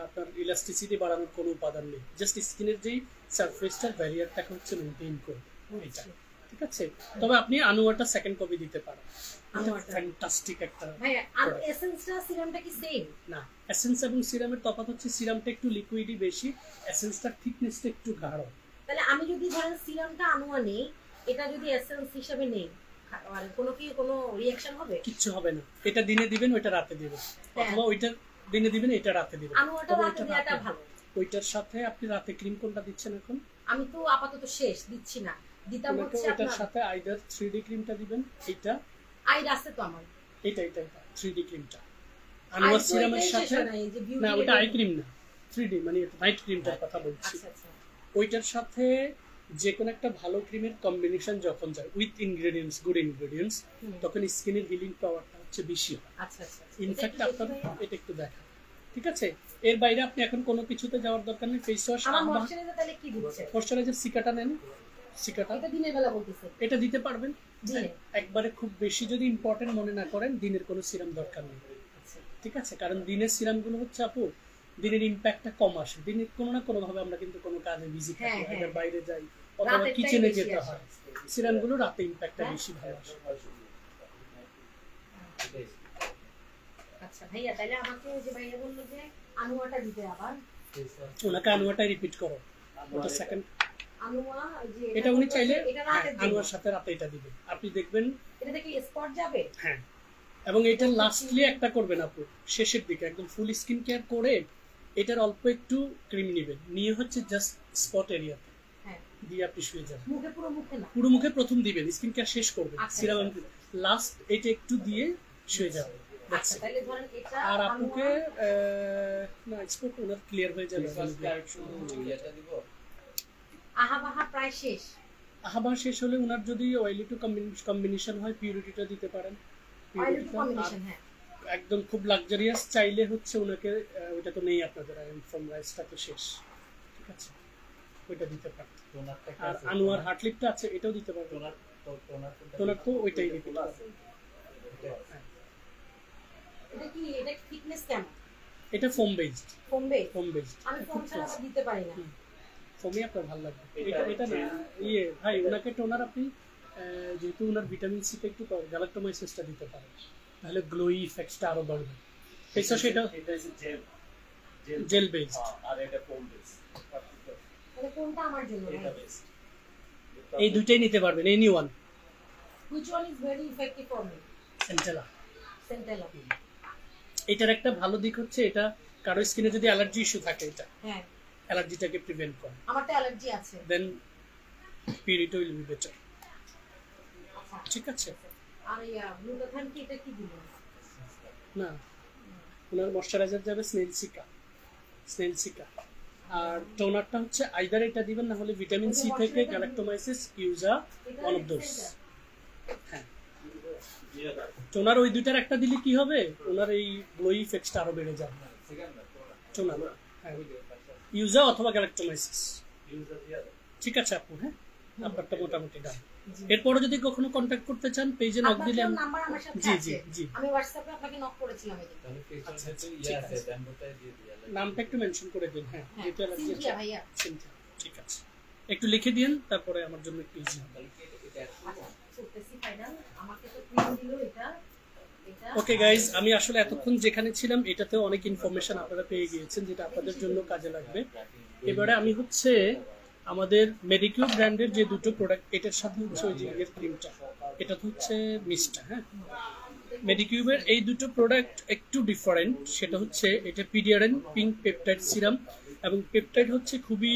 আপনার ইলাস্টিসিটি বাড়ানোর কোনো উপাদান নেই, জাস্ট স্কিনের যেই সারফেসটার ব্যারিয়ারটাকে হচ্ছে মেইনটেইন করবে এটা। ঠিক আছে, তবে আপনি আনোয়ারটা সেকেন্ড কপি দিতে পারেন। ফ্যান্টাস্টিক একটা ভাই। আর এসেন্সটা সিরামটা কি সেম? না, এসেন্স এবং সিরামের তফাৎ হচ্ছে সিরামটা একটু লিকুইডই বেশি, এসেন্সটার থিকনেসটা একটু গাঢ়। তাহলে আমি যদি ধরেন সিরামটা আনোয়া নেই, এটা যদি এসেন্স হিসেবে নেই, আর কোনো রিঅ্যাকশন হবে? কিচ্ছু হবে না। এটা দিনে দিবেন, ওইটা রাতে দিবেন, অথবা ওইটা দিনে দিবেন, এটা রাতে দিবেন। আনোয়াটা রাতে দেওয়াটা ভালো। ওইটার সাথে আপনি রাতে ক্রিম কোনটা দিচ্ছেন এখন? আমি তো আপাতত শেষ দিচ্ছি না, দিতাম হচ্ছে ওইটার সাথে আইদার 3D ক্রিমটা দিবেন। এটা আইড আছে তো আমার, এটা 3D ক্রিমটা আনোয়ার সিরামের সাথে না, ওটা আই ক্রিম না, 3D মানে নাইট ক্রিমটার কথা বলছি। আচ্ছা, ওইটার সাথে যে কোনো একটা ভালো ক্রিমের কম্বিনেশন যখন যায় উইথ ইনগ্রেডিয়েন্টস, গুড ইনগ্রেডিয়েন্টস, তখন স্কিনের হিলিং পাওয়ারটা হচ্ছে বেশি হয়। আচ্ছা আচ্ছা, ইনফ্যাক্ট আপনার এটা একটু দেখা, ঠিক আছে। এর বাইরে আপনি এখন কোনো কিছুতে যাওয়ার দরকার নেই। ফেস ওয়াশ, আমার ময়শ্চারাইজার তাহলে কি দিচ্ছে? ময়শ্চারাইজার সিকাটা নেন, সিকাটা এটা দিনের বেলা বলতেছে, এটা দিতে পারবেন দিনে একবারে। খুব বেশি যদি ইম্পর্টেন্ট মনে না করেন, দিনের কোনো সিরাম দরকার নেই। ঠিক আছে, কারণ দিনের সিরামগুলো হচ্ছে আপু দিনের ইম্প্যাক্টটা কম আসে। দিনে কোনো না কোনো ভাবে আমরা কিন্তু কোনো কাজে বিজি থাকি, এটার বাইরে যাই অথবা কিচেনে যেতে হয়, সিরামগুলো রাতে ইম্প্যাক্টটা বেশি ভালো আসে। আচ্ছা ভাইয়া, তাহলে আমাকে যে ভাইয়া বললো যে আনোয়াটা দিতে, আবার ওনাকে আনোয়াটাই রিপিট করো, ওটা সেকেন্ড আনোয়া যে এটা উনি চাইলে এটা রাতে আনোয়ার সাথে রাতে এটা দিবেন, আপনি দেখবেন এটা থেকে স্পট যাবে। হ্যাঁ, এবং এটা লাস্টলি একটা করবেন আপু, শেষের দিকে একদম ফুল স্কিন কেয়ার করে এটার অল্প একটু ক্রিম নেবেন, নিয়ে হচ্ছে জাস্ট স্পট এরিয়াতে দিয়ে আপনি শুয়ে যাবেন। মুখে পুরো মুখে না, পুরো মুখে প্রথম দিবেন, স্কিন কেয়ার শেষ করবেন, সিরাম লাস্ট এটা একটু দিয়ে শুয়ে যাবেন। আর আপুকে না স্পট ওনার ক্লিয়ার হয়ে যাবে। আহাবাহা প্রায় শেষ, আহাবাহা শেষ হলে ওনার যদি অয়েলি টু কম্বিনেশন হয়, পিউরিটিটা দিতে পারেন। একদম খুব লাক্সারিয়াস চাইলে হচ্ছে ওনাকে ওইটা তো নেই আপনাদের, আই এম ফ্রম রাইসটা তো শেষ, ঠিক আছে, ওইটা দিতে পারেন। আর আনোয়ার হার্ট লিপটা আছে, এটাও দিতে পারবেন। টোনার তো ওইটাই দিতে পারবেন। এটা কি, এটা থিকনেস কেমন? এটা foam based. Foam based? Foam based. আমি ফোম ছাড়া দিতে পারি না। ফোমই আপনার ভালো লাগবে। এটা না ইয়ে ভাই, ওনাকে টোনার আপনি যেহেতু ওনার ভিটামিন সি টা একটু কম, গ্যালাক্টোমাইসিসটা দিতে পারেন, তাহলে গ্লোই ইফেক্টটা আরো বাড়বে। ফেস ওয়াশ এটা জেল বেসড আর এটা ফোম বেসড। তাহলে কোনটা আমার জন্য? এটা বেস্ট। এই দুইটাই নিতে পারবেন, any one. Which one is very effective for me? Centella. Centella. এটার একটা ভালো দিক হচ্ছে এটা কারো স্কিনে যদি অ্যালার্জি ইস্যু থাকে, এটা হ্যাঁ অ্যালার্জিটাকে প্রিভেন্ট করে। আমার তো অ্যালার্জি আছে। দেন পিরিট উইল বি বেটার। ঠিক আছে। আর গ্লুটাথাইন কি, এটা কি দিবেন? না, ওনার ময়শ্চারাইজার যাবে স্নেলসিকা। স্নেলসিকা। আর টোনারটা হচ্ছে আইদার এটা দিবেন, না হলে ভিটামিন সি থেকে গ্যালাক্টোমাইসিস ইউজা ওয়ান অফ দোজ। হ্যাঁ, টোনার ওই দুইটার একটা দিলে কি হবে, ওনার এই গ্লোই ইফেক্টটা আরো বেড়ে যাবে। টোনার হ্যাঁ, ইউজা অথবা গ্যালাক্টোমাইসিস। ঠিক আছে আপু, হ্যাঁ নাম্বারটা মোটামুটি ডান। এরপরে যদি কখনো কন্টাক্ট করতে চান পেজে নক দিলে নাম্বার আমার সাথে জি আছে। জি জি, আমি হোয়াটসঅ্যাপে আপনাকে নক করেছিলাম এই আচ্ছা নামটা একটু মেনশন করে দিন। হ্যাঁ, যেটা লাগছে সিনথিয়া ভাইয়া। সিনথিয়া, ঠিক আছে, একটু লিখে দিন, তারপরে আমার জন্য একটু ইজি হবে। ওকে গাইজ, আমি আসলে এতক্ষণ যেখানে ছিলাম এটাতেও অনেক ইনফরমেশন আপনারা পেয়ে গিয়েছেন, যেটা আপনাদের জন্য কাজে লাগবে। এবারে আমি হচ্ছে আমাদের মেডিকিউর ব্র্যান্ডের যে দুটো প্রোডাক্ট, এটার সাথে হচ্ছে ওই যে এর ক্রিমটা, এটা তো হচ্ছে মিস্টটা। হ্যাঁ, মেডিকিউবের এই দুটো প্রোডাক্ট একটু ডিফারেন্ট। সেটা হচ্ছে এটা পিডিয়ারেন পিঙ্ক পেপটাইড সিরাম, এবং পেপটাইড হচ্ছে খুবই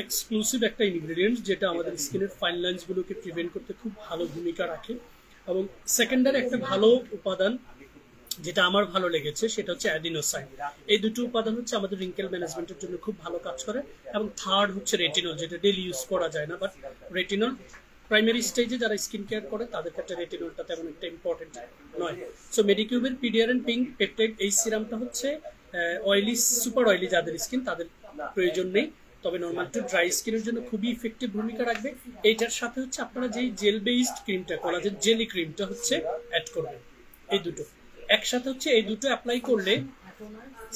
এক্সক্লুসিভ একটা ইনগ্রেডিয়েন্ট, যেটা আমাদের স্কিনের ফাইন লাইন্সগুলোকে প্রিভেন্ট করতে খুব ভালো ভূমিকা রাখে। এবং সেকেন্ডারি একটা ভালো উপাদান যেটা আমার ভালো লেগেছে সেটা হচ্ছে অ্যাডিনোসাইন। এই দুটো উপাদান হচ্ছে আমাদের রিঙ্কেল ম্যানেজমেন্টের জন্য খুব ভালো কাজ করে। এবং থার্ড হচ্ছে রেটিনল, যেটা ডেলি ইউজ করা যায় না, বাট রেটিনল প্রাইমারি স্টেজে যারা স্কিন কেয়ার করে তাদের ক্ষেত্রে রেটিনলটা তেমন একটা ইম্পর্টেন্ট নয়। সো মেডিকিউবের পিডিয়ারেন পিঙ্ক পেপটাইড এই সিরামটা হচ্ছে অয়েলি, সুপার অয়েলি যাদের স্কিন তাদের প্রয়োজন নেই, তবে নর্মাল টু ড্রাই স্কিনের জন্য খুবই ইফেক্টিভ ভূমিকা রাখবে। এইটার সাথে হচ্ছে আপনারা যেই জেল বেসড ক্রিমটা, কোলাজেন জেলি ক্রিমটা হচ্ছে অ্যাড করবেন। এই দুটো একসাথে হচ্ছে, এই দুটো অ্যাপ্লাই করলে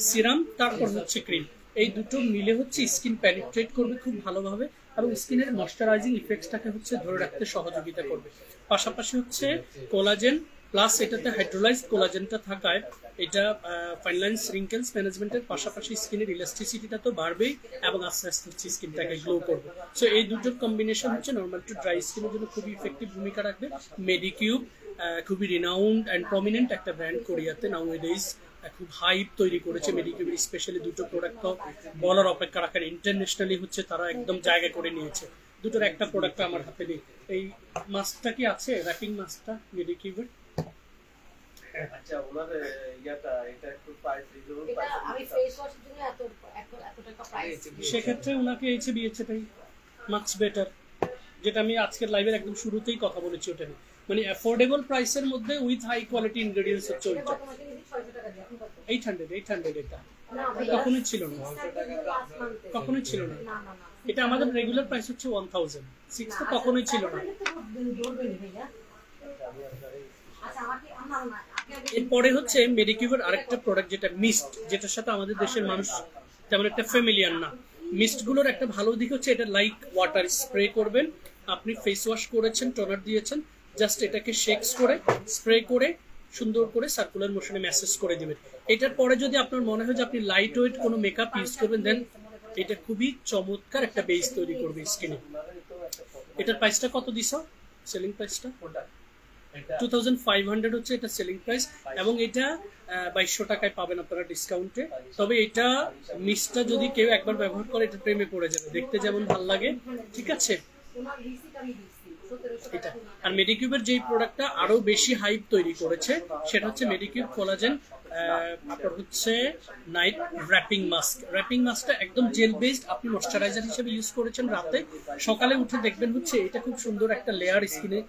সিরাম তারপর হচ্ছে ক্রিম, এই দুটো মিলে হচ্ছে স্কিন পেনিট্রেট করবে খুব ভালোভাবে, এবং স্কিনের ময়শ্চারাইজিং ইফেক্টসটাকে হচ্ছে ধরে রাখতে সহযোগিতা করবে। পাশাপাশি হচ্ছে কোলাজেন প্লাস এটাতে হাইড্রোলাইজড কোলাজেনটা থাকায় এটা ফাইন লাইন্স রিঙ্কেলস ম্যানেজমেন্টের পাশাপাশি স্কিনের ইলাস্টিসিটিটা তো বাড়বেই, এবং আস্তে আস্তে হচ্ছে স্কিনটাকে গ্লো করবে। সো এই দুটোর কম্বিনেশন হচ্ছে নর্মাল টু ড্রাই স্কিনের জন্য খুবই ইফেক্টিভ ভূমিকা রাখবে। মেডিকিউব খুবই রিনাউন্ড অ্যান্ড প্রমিনেন্ট একটা ব্র্যান্ড কোরিয়াতে, নাউএডেজ খুব হাইপ তৈরি করেছে মেডিকিউব। স্পেশালি দুটো প্রোডাক্ট তো বলার অপেক্ষা রাখেন, ইন্টারন্যাশনালি হচ্ছে তারা একদম জায়গা করে নিয়েছে। দুটোর একটা প্রোডাক্ট আমার হাতে নেই। এই মাস্কটা কি আছে, র্যাপিং মাস্কটা মেডিকিউবের? আচ্ছা, ওনার ইয়াটা এটা একটু প্রাইস দিলো, এটা আমি ফেস ওয়াশের জন্য এত টাকা প্রাইস। সেক্ষেত্রে ওনাকে এইচবিএচটাই মাচ বেটার, যেটা আমি আজকের লাইভের একদম শুরুতেই কথা বলেছি, ওটা নিয়ে মানে অ্যাফোর্ডেবল প্রাইসের মধ্যে উইথ হাই কোয়ালিটি ইনগ্রেডিয়েন্টস হচ্ছে ওইটা। 800 এটা কখনোই ছিল না, কখনোই ছিল না। এটা আমাদের রেগুলার প্রাইস হচ্ছে 1000, 6 তো কখনোই ছিল না। এরপরে হচ্ছে মেডিকিউবের আরেকটা প্রোডাক্ট যেটা মিস্ট, যেটার সাথে আমাদের দেশের মানুষ তেমন একটা ফ্যামিলিয়ার না। মিস্ট গুলোর একটা ভালো দিক হচ্ছে এটা লাইক ওয়াটার, স্প্রে করবেন, আপনি ফেস ওয়াশ করেছেন, টোনার দিয়েছেন, জাস্ট এটাকে শেকস করে স্প্রে করে সুন্দর করে সার্কুলার মোশনে ম্যাসেজ করে দিবেন। এটার পরে যদি আপনার মনে হয় যে আপনি লাইট ওয়েট কোনো মেকআপ ইউজ করবেন, দেন এটা খুবই চমৎকার একটা বেস তৈরি করবে স্কিনে। এটার প্রাইসটা কত দিছ? সেলিং প্রাইসটা 2500 হচ্ছে এটা সেলিং প্রাইস, এবং এটা 2200 টাকায় পাবেন আপনারা ডিসকাউন্টে। তবে এটা মিস্টটা যদি কেউ একবার ব্যবহার করে এটা প্রেমে পড়ে যাবে, দেখতে যেমন ভালো লাগে। ঠিক আছে, এটা। আর মেডিকিউবের যেই প্রোডাক্টটা আরো বেশি হাইপ তৈরি করেছে সেটা হচ্ছে মেডিকিউব কোলাজেন আপনার হচ্ছে নাইট র্যাপিং মাস্ক। র্যাপিং মাস্কটা একদম জেল বেসড, আপনি ময়শ্চারাইজার হিসেবে ইউজ করেছেন রাতে, সকালে উঠে দেখবেন হচ্ছে এটা খুব সুন্দর একটা লেয়ার স্কিনে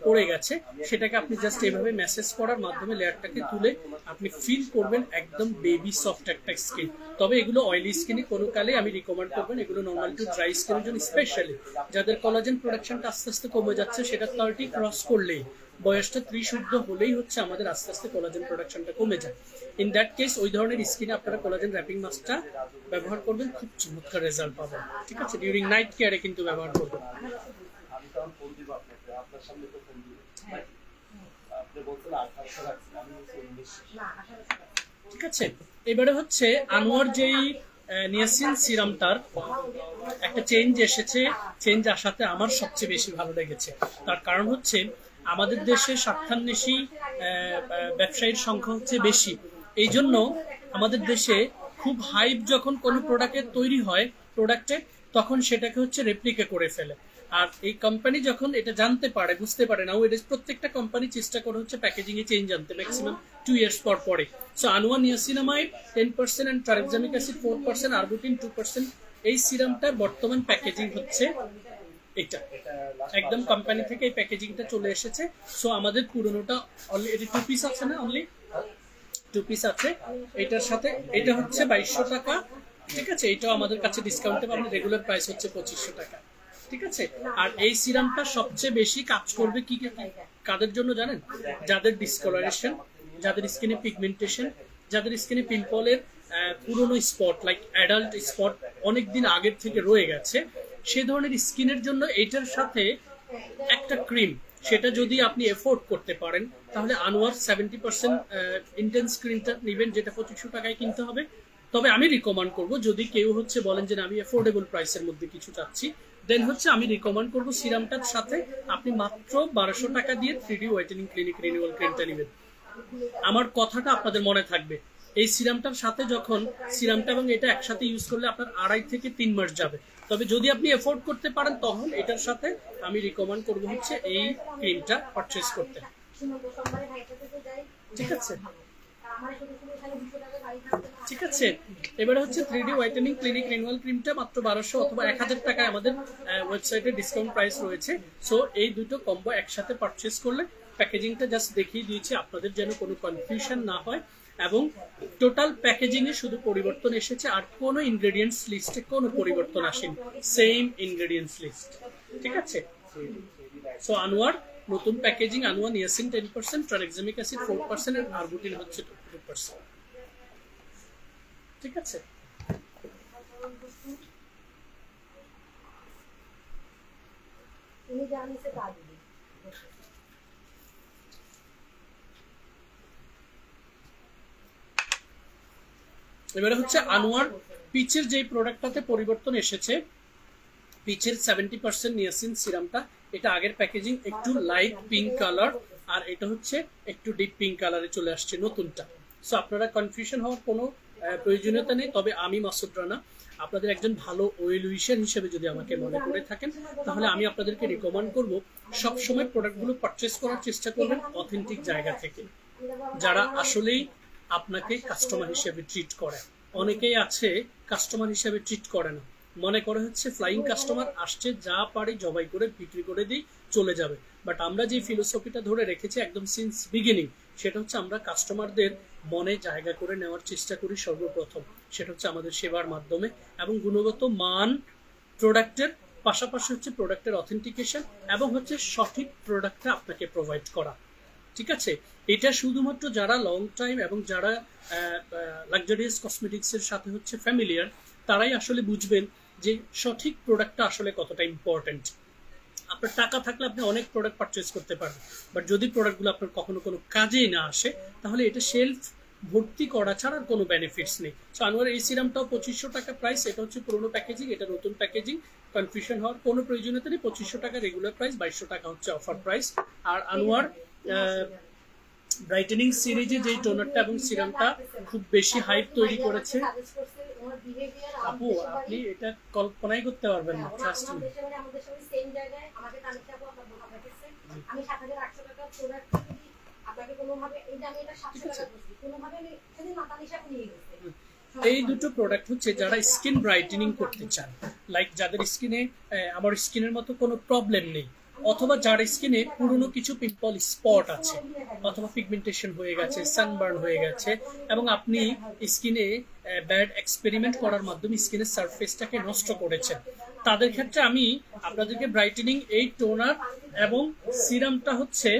পড়ে গেছে, সেটাকে আপনি জাস্ট এইভাবে ম্যাসেজ করার মাধ্যমে লেয়ারটাকে তুলে আপনি ফিল করবেন একদম বেবি সফট একটা স্কিন। তবে এগুলো অয়েলি স্কিনে কোনো কালে আমি রিকমেন্ড করবেন, এগুলো নর্মাল টু ড্রাই স্কিনের জন্য, স্পেশালি যাদের কলাজেন প্রোডাকশনটা আস্তে আস্তে কমে যাচ্ছে, সেটা 30 ক্রস করলেই, বয়সটা 30 ঊর্ধ্ব হলেই হচ্ছে আমাদের আস্তে আস্তে কোলাজেন প্রোডাকশনটা কমে যায়। ইন দ্যাট কেস ওই ধরনের স্কিনে আপনারা কোলাজেন র্যাপিং মাস্কটা ব্যবহার করবেন, খুব চমৎকার রেজাল্ট পাবেন। ঠিক আছে, ডিউরিং নাইট কেয়ারে কিন্তু ব্যবহার করবেন। আমি তখন ফোন দিব আপনাকে, আপনার সামনে তো ফোন দিব। আপনি বলছেন 1800 রাখছি, আমি বলছি 1900। ঠিক আছে, এবারে হচ্ছে আনোয়ার যেই নিয়াসিন সিরামটার একটা চেঞ্জ এসেছে, চেঞ্জ আসাতে আমার সবচেয়ে বেশি ভালো লেগেছে। তার কারণ হচ্ছে আমাদের দেশে স্বার্থান্বেষী ব্যবসায়ীর সংখ্যা হচ্ছে বেশি, এই জন্য আমাদের দেশে খুব হাইপ যখন কোনো প্রোডাক্টের তৈরি হয় প্রোডাক্টে, তখন সেটাকে হচ্ছে রেপ্লিকা করে ফেলে। আর এই কোম্পানি যখন এটা জানতে পারে, বুঝতে পারে না, প্রত্যেকটা কোম্পানি চেষ্টা করে হচ্ছে প্যাকেজিং এ চেঞ্জ আনতে, ম্যাক্সিমাম 2 ইয়ার্স পরে। So Anua niacinamide 10% and tranexamic acid 4%, arbutin 2%, এই সিরামটার বর্তমান প্যাকেজিং হচ্ছে এটা, একদম কোম্পানি থেকে এই প্যাকেজিংটা চলে এসেছে। সো আমাদের পুরনোটা অলরেডি 2 পিস আছে না, অনলি 2 পিস আছে। এটার সাথে এটা হচ্ছে 2200 টাকা। ঠিক আছে, এটাও আমাদের কাছে ডিসকাউন্টে পাবেন, রেগুলার প্রাইস হচ্ছে 2500 টাকা। ঠিক আছে, আর এই সিরামটা সবচেয়ে বেশি কাজ করবে কি কাদের জন্য জানেন? যাদের ডিসকলারেশন, যাদের স্কিনে পিগমেন্টেশন, যাদের স্কিনে পিম্পলের পুরনো স্পট লাইক অ্যাডাল্ট স্পট অনেকদিন আগের থেকে রয়ে গেছে, সে ধরনের স্কিনের জন্য এটার সাথে একটা ক্রিম, সেটা যদি আপনি এফোর্ড করতে পারেন তাহলে আনোয়ার 70% ইন্টেন্স ক্রিমটা নেবেন, যেটা 2500 টাকায় কিনতে হবে। তবে আমি রিকমেন্ড করব, যদি কেউ হচ্ছে বলেন যে আমি অ্যাফোর্ডেবল প্রাইসের মধ্যে কিছু চাচ্ছি, দেন হচ্ছে আমি রিকমেন্ড করব সিরামটার সাথে আপনি মাত্র 1200 টাকা দিয়ে 3D হোয়াইটেনিং ক্লিনিক রিনিউয়াল ক্রিমটা নেবেন। আমার কথাটা আপনাদের মনে থাকবে, এই সিরামটার সাথে যখন সিরামটা এবং এটা একসাথে ইউজ করলে আপনার 2.5 থেকে 3 মাস যাবে। তবে যদি আপনি এফোর্ড করতে পারেন তখন এটার সাথে আমি রিকমেন্ড করব হচ্ছে এই ক্রিমটা পারচেজ করতে। ঠিক আছে, ঠিক আছে, এবারে হচ্ছে 3D হোয়াইটেনিং ক্লিনিক রিনিউয়াল ক্রিমটা মাত্র 1200 অথবা 1000 টাকায় আমাদের ওয়েবসাইটে ডিসকাউন্ট প্রাইস রয়েছে। সো এই দুটো কম্বো একসাথে পারচেজ করলে, প্যাকেজিংটা জাস্ট দেখিয়ে দিয়েছি আপনাদের যেন কোনো কনফিউশন না হয়, এবং টোটাল প্যাকেজিং এ শুধু পরিবর্তন এসেছে, আর কোনো ইনগ্রেডিয়েন্টস লিস্টে কোনো পরিবর্তন আসেনি, সেম ইনগ্রেডিয়েন্টস লিস্ট। ঠিক আছে, সো আনোয়ার নতুন প্যাকেজিং, আনোয়া নিয়াসিন 10%, ট্রাইক্সামিক অ্যাসিড 4% এর আরবুটিন হচ্ছে 2%। ঠিক আছে, এবারে হচ্ছে আনোয়ার পিচের যে প্রোডাক্টটাতে পরিবর্তন এসেছে, পিচের 70% নিয়াসিন সিরামটা, এটা আগের প্যাকেজিং একটু লাইট পিঙ্ক কালার, আর এটা হচ্ছে একটু ডিপ পিঙ্ক কালারে চলে আসছে নতুনটা। সো আপনারা কনফিউশন হওয়ার কোনো প্রয়োজনীয়তা নেই। তবে আমি মাসুদ রানা, আপনাদের একজন ভালো ওয়েল উইশার হিসেবে যদি আমাকে মনে করে থাকেন, তাহলে আমি আপনাদেরকে রিকমেন্ড করব সবসময় প্রোডাক্টগুলো পারচেস করার চেষ্টা করবেন অথেন্টিক জায়গা থেকে, যারা আসলেই আপনাকে কাস্টমার হিসেবে ট্রিট করে। অনেকেই আছে কাস্টমার হিসেবে ট্রিট করে না, মনে করে হচ্ছে ফ্লাইং কাস্টমার আসছে, যা পারি জবাই করে বিক্রি করে দিই, চলে যাবে। বাট আমরা যে ফিলোসফিটা ধরে রেখেছি একদম সিন্স বিগিনিং, সেটা হচ্ছে আমরা কাস্টমারদের মনে জায়গা করে নেওয়ার চেষ্টা করি সর্বপ্রথম। সেটা হচ্ছে আমাদের সেবার মাধ্যমে এবং গুণগত মান প্রোডাক্টের পাশাপাশি হচ্ছে প্রোডাক্টের অথেন্টিকেশন এবং হচ্ছে সঠিক প্রোডাক্টটা আপনাকে প্রোভাইড করা। ঠিক আছে, এটা শুধুমাত্র যারা লং টাইম এবং যারা লাক্সারিয়াস কসমেটিক্সের সাথে হচ্ছে ফ্যামিলিয়ার, তারাই আসলে বুঝবেন যে সঠিক প্রোডাক্টটা আসলে কতটা ইম্পর্টেন্ট। আপনার টাকা থাকলে আপনি অনেক প্রোডাক্ট পারচেস করতে পারবেন, বাট যদি প্রোডাক্টগুলো আপনার কখনো কোনো কাজেই না আসে, তাহলে এটা শেলফ ভর্তি করা ছাড়া আর কোনো বেনিফিটস নেই। সো আনোয়ার এই সিরামটাও 2500 টাকা প্রাইস, এটা হচ্ছে পুরোনো প্যাকেজিং, এটা নতুন প্যাকেজিং, কনফিউশন হওয়ার কোনো প্রয়োজনীয়তা নেই। 2500 টাকা রেগুলার প্রাইস, 2200 টাকা হচ্ছে অফার প্রাইস। আর আনোয়ার ব্রাইটেনিং সিরিজে যে টোনারটা এবং সিরামটা খুব বেশি হাইপ তৈরি করেছে, আপু আপনি এটা কল্পনাই করতে পারবেন না, ট্রাস্ট মি। আমি 7800 টাকা প্রোডাক্ট যদি আপনাকে কোনোভাবে এই যে আমি এটা 700 টাকা করছি কোনোভাবে আমি সেদিন মাথা নিশা নিয়ে গেছে। এই দুটো প্রোডাক্ট হচ্ছে যারা স্কিন ব্রাইটেনিং করতে চান, লাইক যাদের স্কিনে আমার স্কিনের মতো কোনো প্রবলেম নেই, অথবা যার স্কিনে পুরনো কিছু পিম্পল স্পট আছে, অথবা পিগমেন্টেশন হয়ে গেছে, সানবার্ন হয়ে গেছে, এবং আপনি স্কিনে ব্যাড এক্সপেরিমেন্ট করার মাধ্যমে স্কিনের সারফেসটাকে নষ্ট করেছেন, তাদের ক্ষেত্রে আমি আপনাদেরকে ব্রাইটেনিং এই টোনার এবং সিরামটা হচ্ছে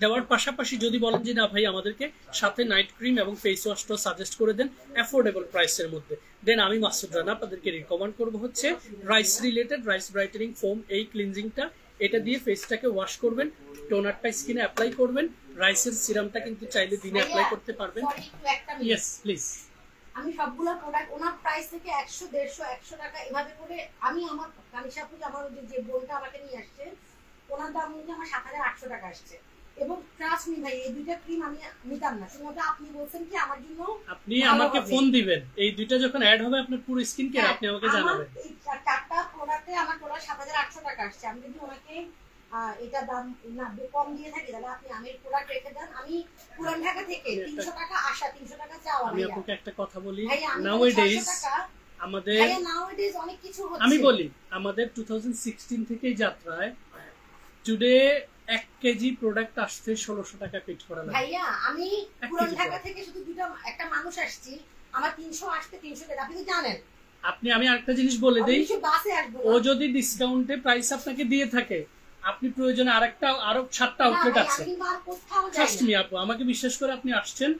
দেওয়ার পাশাপাশি যদি বলেন যে না ভাই আমাদেরকে সাথে নাইট ক্রিম এবং ফেস ওয়াশটা সাজেস্ট করে দেন অ্যাফোর্ডেবল প্রাইসের মধ্যে, দেন আমি মাসুদ রানা আপনাদেরকে রিকমেন্ড করব হচ্ছে rice related rice brightening foam, এই ক্লিনজিংটা, এটা দিয়ে ফেসটাকে ওয়াশ করবেন, টোনারটা স্কিনে অ্যাপ্লাই করবেন, রাইসের সিরামটা কিন্তু চাইলে দিনে অ্যাপ্লাই করতে পারবেন। Yes please. আমি সবগুলো প্রোডাক্ট ওনার প্রাইস থেকে 100 150 100 টাকা এভাবে করে আমি আমার কানিশাপুর আমার যে বোনটা আমাকে নিয়ে আসছে ওনার দাম হচ্ছে আমার 7800 টাকা আসছে। এবং ট্রাস্ট মি ভাই এই দুইটা ক্রিম আমি নিতাম না, শুধুমাত্র আপনি বলছেন কি আমার জন্য আপনি আমাকে ফোন দিবেন, এই দুইটা যখন অ্যাড হবে আপনার পুরো স্কিন কেয়ার আপনি আমাকে জানাবেন। এই চারটা প্রোডাক্টে আমার টোটাল 7800 টাকা আসছে। আমি যদি ওনাকে এটা দাম না কম দিয়ে থাকি তাহলে আপনি আমি প্রোডাক্ট রেখে দেন। আমি পুরান ঢাকা থেকে 300 টাকা আসা 300 টাকা চাওয়া। আমি আপনাকে একটা কথা বলি, নাওএডেজ আমাদের নাওএডেজ অনেক কিছু হচ্ছে। আমি বলি আমাদের 2016 থেকেই যাত্রায় টুডে 1 কেজি প্রোডাক্ট আসতে 1600 টাকা পেড করা লাগে। ভাইয়া আমি পুরান ঢাকা থেকে শুধু দুটো একটা মানুষ আসছি, আমার 300 আসতে 300 টাকা, আপনি তো জানেন। আমি আরেকটা জিনিস বলে দেই, বাসে আসবো ও যদি ডিসকাউন্টে প্রাইস আপনাকে দিয়ে থাকে, আপনি প্রয়োজনে আরো 7টা আউটলেট আছে, ট্রাস্ট মি আপু, আমাকে বিশ্বাস করে আপনি আসছেন,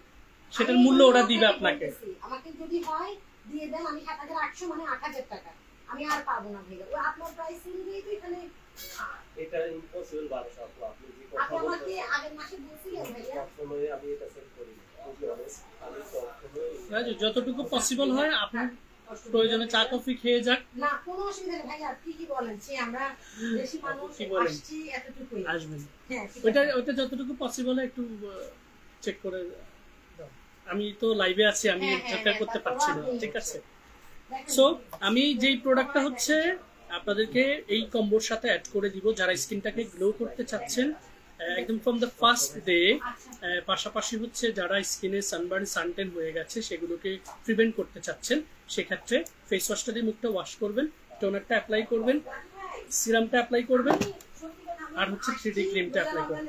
সেটার মূল্য ওরা দিবে আপনাকে। আমাকে যদি হয় দিয়ে দেন, আমি 7800 মানে 8000 টাকা আমি আর পাবো না ভাইয়া। ওই আপনার প্রাইস অনুযায়ী তো এখানে এটা ইম্পসিবল 1200 আপু, আপনি যে কথা আপনি আমাকে আগের মাসে বলছিলেন ভাইয়া, সময় আমি এটা সেট করি টু অনেস্ট, আমি সবসময় যতটুকু পসিবল হয় আপনি প্রয়োজনে চা কফি খেয়ে যাক, না কোনো অসুবিধা নেই ভাইয়া। কি বলেন যে আমরা বেশি মানুষ আসছি এতটুকুই আসবেন, হ্যাঁ ওটা যতটুকু পসিবল একটু চেক করে দাও। আমি তো লাইভে আছি, আমি চেক করতে পারছি না, ঠিক আছে। সো আমি যেই প্রোডাক্টটা হচ্ছে আপনাদেরকে এই কম্বোর সাথে অ্যাড করে দিব, যারা স্কিনটাকে গ্লো করতে চাচ্ছেন একদম ফ্রম দ্য ফার্স্ট ডে, পাশাপাশি হচ্ছে যারা স্কিনে সানবার্ন সানটেন হয়ে গেছে সেগুলোকে প্রিভেন্ট করতে চাচ্ছেন, সেক্ষেত্রে ফেস ওয়াশটা দিয়ে মুখটা ওয়াশ করবেন, টোনারটা অ্যাপ্লাই করবেন, সিরামটা অ্যাপ্লাই করবেন, আর হচ্ছে 3D ক্রিমটা অ্যাপ্লাই করবেন,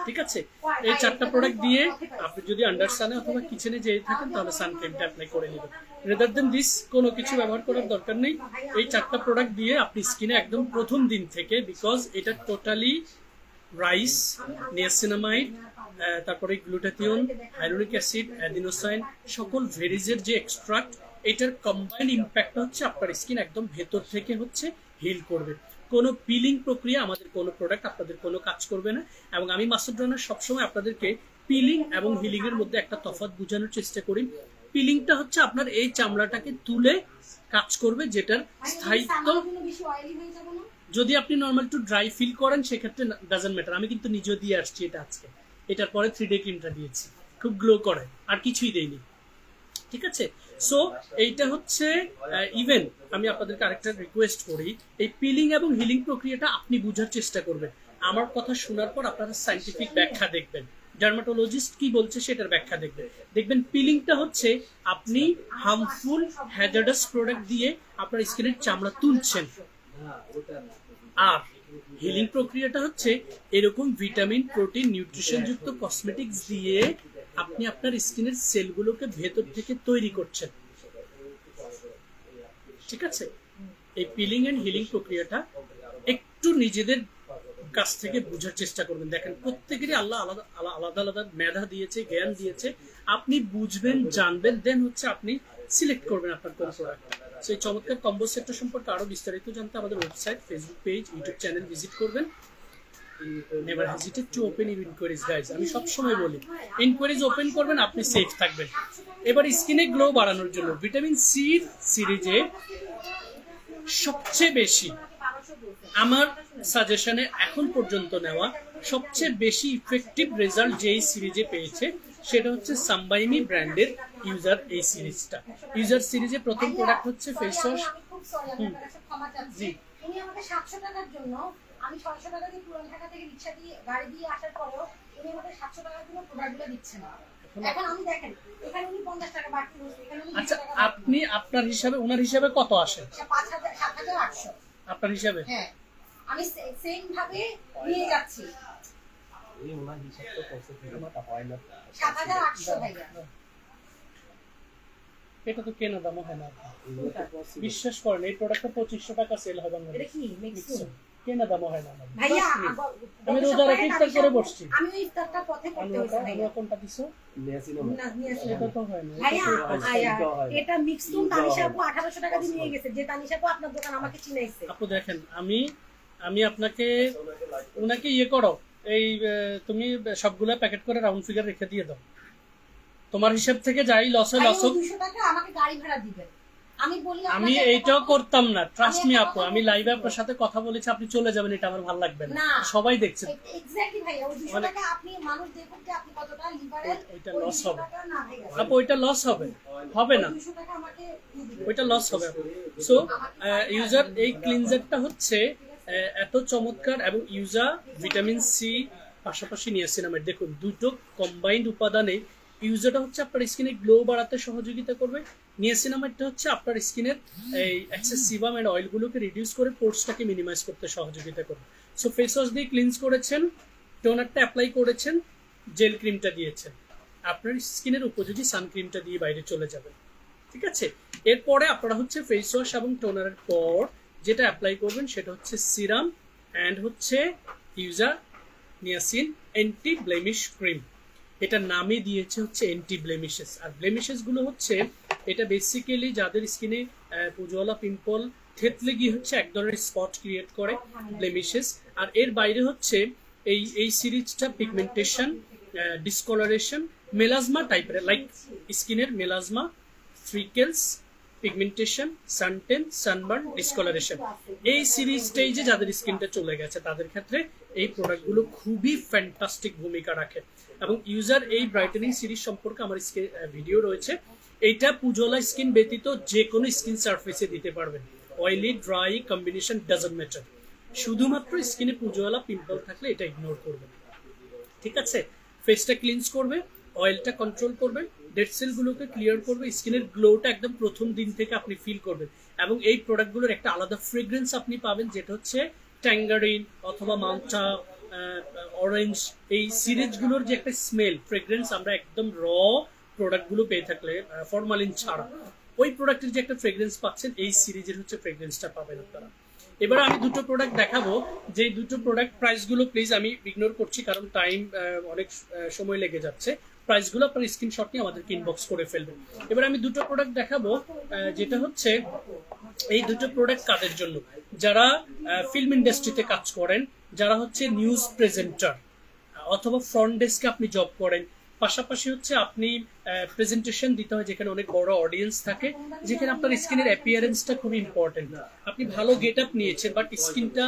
ঠিক আছে। এই 4টা প্রোডাক্ট দিয়ে আপনি যদি আন্ডারসানে অথবা কিচেনে যেয়ে থাকেন তাহলে সানক্রিমটা অ্যাপ্লাই করে নেবেন। রেদার দেন দিস কোনো কিছু ব্যবহার করার দরকার নেই। এই 4টা প্রোডাক্ট দিয়ে আপনি স্কিনে একদম প্রথম দিন থেকে, বিকজ এটা টোটালি রাইস, নিয়াসিনামাইড, তারপরে গ্লুটাথিওন, হাইলোরিক অ্যাসিড, অ্যাডিনোসাইন, সকল ভেরিজের যে এক্সট্রাক্ট, এটার কম্বাইন্ড ইম্প্যাক্ট হচ্ছে আপনার স্কিন একদম ভেতর থেকে হচ্ছে হিল করবে। কোনো পিলিং প্রক্রিয়া আমাদের কোনো প্রোডাক্ট আপনাদের কোনো কাজ করবে না। এবং আমি মাসুদ রানা সবসময় আপনাদেরকে পিলিং এবং হিলিং এর মধ্যে একটা তফাৎ বোঝানোর চেষ্টা করি। পিলিংটা হচ্ছে আপনার এই চামড়াটাকে তুলে কাজ করবে, যেটার স্থায়িত্ব, যদি আপনি নর্মাল টু ড্রাই ফিল করেন সেক্ষেত্রে ডাজন্ট ম্যাটার। আমি কিন্তু নিজেও দিয়ে আসছি এটা আজকে, এটার পরে 3D ক্রিমটা দিয়েছি, খুব গ্লো করে, আর কিছুই দেয়নি, ঠিক আছে। সো এইটা হচ্ছে ইভেন আমি আপনাদেরকে আরেকটা রিকোয়েস্ট করি, এই পিলিং এবং হিলিং প্রক্রিয়াটা আপনি বোঝার চেষ্টা করবেন। আমার কথা শোনার পর আপনারা সাইন্টিফিক ব্যাখ্যা দেখবেন, ডার্মাটোলজিস্ট কি বলছে সেটার ব্যাখ্যা দেখবেন। দেখবেন পিলিংটা হচ্ছে আপনি হার্মফুল হ্যাজার্ডাস প্রোডাক্ট দিয়ে আপনার স্কিনের চামড়া তুলছেন, আর হিলিং প্রক্রিয়াটা হচ্ছে এরকম ভিটামিন, প্রোটিন, নিউট্রিশন যুক্ত কসমেটিক্স দিয়ে আপনি আপনার স্কিনের সেলগুলোকে ভেতর থেকে তৈরি করছেন, ঠিক আছে। এই পিলিং এন্ড হিলিং প্রক্রিয়াটা একটু নিজেদের কাছ থেকে বোঝার চেষ্টা করবেন। দেখেন প্রত্যেকেরই আল্লাহ আলাদা আলাদা আলাদা মেধা দিয়েছে, জ্ঞান দিয়েছে, আপনি বুঝবেন, জানবেন, দেন হচ্ছে আপনি সিলেক্ট করবেন আপনার কোন প্রোডাক্ট। সেই চমৎকার কম্বো সেটটা সম্পর্কে আরো বিস্তারিত জানতে আমাদের website, Facebook page, YouTube channel visit করবেন। Never hesitate to open your inquiries guys, আমি সবসময় বলি ইনকোয়ারিজ ওপেন করবেন, আপনি সেফ থাকবেন। এবার স্কিনে গ্লো বাড়ানোর জন্য ভিটামিন সি সিরিজে সবচেয়ে বেশি আমার সাজেশনে এখন পর্যন্ত নেওয়া সবচেয়ে বেশি ইফেক্টিভ রেজাল্ট যেই সিরিজে পেয়েছে সেটা হচ্ছে সাম্বাইমি ব্র্যান্ডের ইউজার এই সিরিজটা। ইউজার সিরিজে প্রথম প্রোডাক্ট হচ্ছে ফেস ওয়াশ। জি উনি আমাকে 700 টাকার জন্য আমি 600 টাকা দিয়ে পুরান ঢাকা থেকে রিকশা দিয়ে গাড়ি দিয়ে আসার পরেও উনি আমাকে 700 টাকা দিয়ে প্রোডাক্টগুলো দিচ্ছেন। এখন আমি দেখেন এখানে উনি 50 টাকা বাড়তি বলছে, এখানে উনি 200 টাকা। আপনি আপনার হিসাবে ওনার হিসাবে কত আসে? 5000 7800 আপনার হিসাবে? হ্যাঁ, আমি সেম ভাবে নিয়ে যাচ্ছি। এই ওনার হিসাব তো করতে কিলোমিটার হয় না 7800 ভাইয়া। এটা তো কেনা দাম হয় না, বিশ্বাস করেন। এই প্রোডাক্টটা 2500 টাকা সেল হয় বাংলাদেশে। এটা কি মিক্সুন? কেনা দাম হয় না ভাইয়া। আমি রোজার আগে ইফতার করে বসছি। আমি ওই ইফতারটা পথে করতে হইছে ভাইয়া। কোনটা দিছো? না নিয়াছিলাম। এটা তো হয় না ভাইয়া। এটা মিক্সুন তানিশা আপু 1800 টাকা দিয়ে নিয়ে গেছে, যে তানিশা আপু আপনার দোকান আমাকে চিনাইছে। আপু দেখেন, আমি আপনাকে ওনাকে করো, এই তুমি সবগুলা প্যাকেট করে রাউন্ড ফিগার রেখে দিয়ে দাও। তোমার হিসাব থেকে যাই লস হয় লস হোক। 200 টাকা আমাকে গাড়ি ভাড়া দিবেন। আমি বলি আমি এইটাও করতাম না, ট্রাস্ট মি আপু। আমি লাইভে আপনার সাথে কথা বলেছি, আপনি চলে যাবেন, এটা আমার ভালো লাগবে না। সবাই দেখছে। এক্স্যাক্টলি ভাইয়া, ওই 200 টাকা আপনি মানুষ দেখুন যে আপনি কতটা লিবারেল। ওইটা লস হবে আপু, ওইটা লস হবে না, 200 টাকা আমাকে ওইটা লস হবে আপু। সো ইউজার এই ক্লিনজারটা হচ্ছে এত চমৎকার, এবং ইউজার ভিটামিন সি পাশাপাশি নিয়াসিনামাইড, দেখুন দুটো কম্বাইন্ড উপাদানে ইউজারটা হচ্ছে আপনার স্কিনে গ্লো বাড়াতে সহযোগিতা করবে, নিয়াসিনামাইডটা হচ্ছে আপনার স্কিনের এই এক্সেস সিবাম এন্ড অয়েলগুলোকে রিডিউস করে পোর্সটাকে মিনিমাইজ করতে সহযোগিতা করবে। সো ফেস ওয়াশ দিয়ে ক্লিনজ করেছেন, টোনারটা অ্যাপ্লাই করেছেন, জেল ক্রিমটা দিয়েছেন, আপনার স্কিনের উপযোগী সানক্রিমটা দিয়ে বাইরে চলে যাবেন। ঠিক আছে, এরপরে আপনারা হচ্ছে ফেস ওয়াশ এবং টোনারের পর যেটা অ্যাপ্লাই করবেন সেটা হচ্ছে সিরাম অ্যান্ড হচ্ছে user niacin anti blemish cream. এটা নামে দিয়েছে হচ্ছে অ্যান্টি ব্লেমিশেস। আর ব্লেমিশেস গুলো হচ্ছে এটা বেসিক্যালি যাদের স্কিনে পুজোয়ালা পিম্পল থেতলে গিয়ে হচ্ছে এক ধরনের স্পট ক্রিয়েট করে ব্লেমিশেস। আর এর বাইরে হচ্ছে এই সিরিজটা পিগমেন্টেশন, ডিসকলারেশন, মেলাজমা টাইপের, লাইক স্কিনের melasma, freckles, pigmentation, suntan, sunburn, discolouration, এই সিরিজ স্টেজে যাদের স্কিনটা চলে গেছে তাদের ক্ষেত্রে এই প্রোডাক্টগুলো খুবই ফ্যান্টাস্টিক ভূমিকা রাখে। এবং ইউজার এই ব্রাইটেনিং সিরিজ সম্পর্কে আমার ভিডিও রয়েছে। এইটা পুজোলা স্কিন ব্যতীত যে কোনো স্কিন সারফেসে দিতে পারবেন, oily dry combination doesn't matter. শুধুমাত্র স্কিনে পুজোওয়ালা পিম্পল থাকলে এটা ইগনোর করবেন। ঠিক আছে, ফেসটা ক্লিনজ করবে, অয়েলটা কন্ট্রোল করবে, ডেড সেলগুলোকে ক্লিয়ার করবে, স্কিনের গ্লোটা একদম প্রথম দিন থেকে আপনি ফিল করবেন। এবং এই প্রোডাক্টগুলোর একটা আলাদা ফ্রেগ্রেন্স আপনি পাবেন, যেটা হচ্ছে ট্যাঙ্গারিন অথবা মাল্টা, অরেঞ্জ, এই সিরিজগুলোর যে একটা স্মেল ফ্রেগ্রেন্স আমরা একদম র প্রোডাক্টগুলো পেয়ে থাকলে ফরমালিন ছাড়া ওই প্রোডাক্টের যে একটা ফ্রেগ্রেন্স পাচ্ছেন, এই সিরিজের হচ্ছে ফ্রেগ্রেন্সটা পাবেন আপনারা। এবার আমি দুটো প্রোডাক্ট দেখাবো, যে দুটো প্রোডাক্ট প্রাইসগুলো প্লিজ আমি ইগনোর করছি কারণ টাইম অনেক সময় লেগে যাচ্ছে। প্রাইসগুলো আপনার স্ক্রিনশট নিয়ে আমাদেরকে ইনবক্স করে ফেলবেন। এবার আমি দুটো প্রোডাক্ট দেখাবো, যেটা হচ্ছে এই দুটো প্রোডাক্ট কাদের জন্য, যারা ফিল্ম ইন্ডাস্ট্রিতে কাজ করেন, যারা হচ্ছে নিউজ প্রেজেন্টার অথবা ফ্রন্ট ডেস্কে আপনি জব করেন, পাশাপাশি হচ্ছে আপনি প্রেজেন্টেশন দিতে হয় যেখানে অনেক বড় অডিয়েন্স থাকে, যেখানে আপনার স্কিনের অ্যাপিয়ারেন্সটা খুব ইম্পর্টেন্ট। আপনি ভালো গেট আপ নিয়েছেন বাট স্কিনটা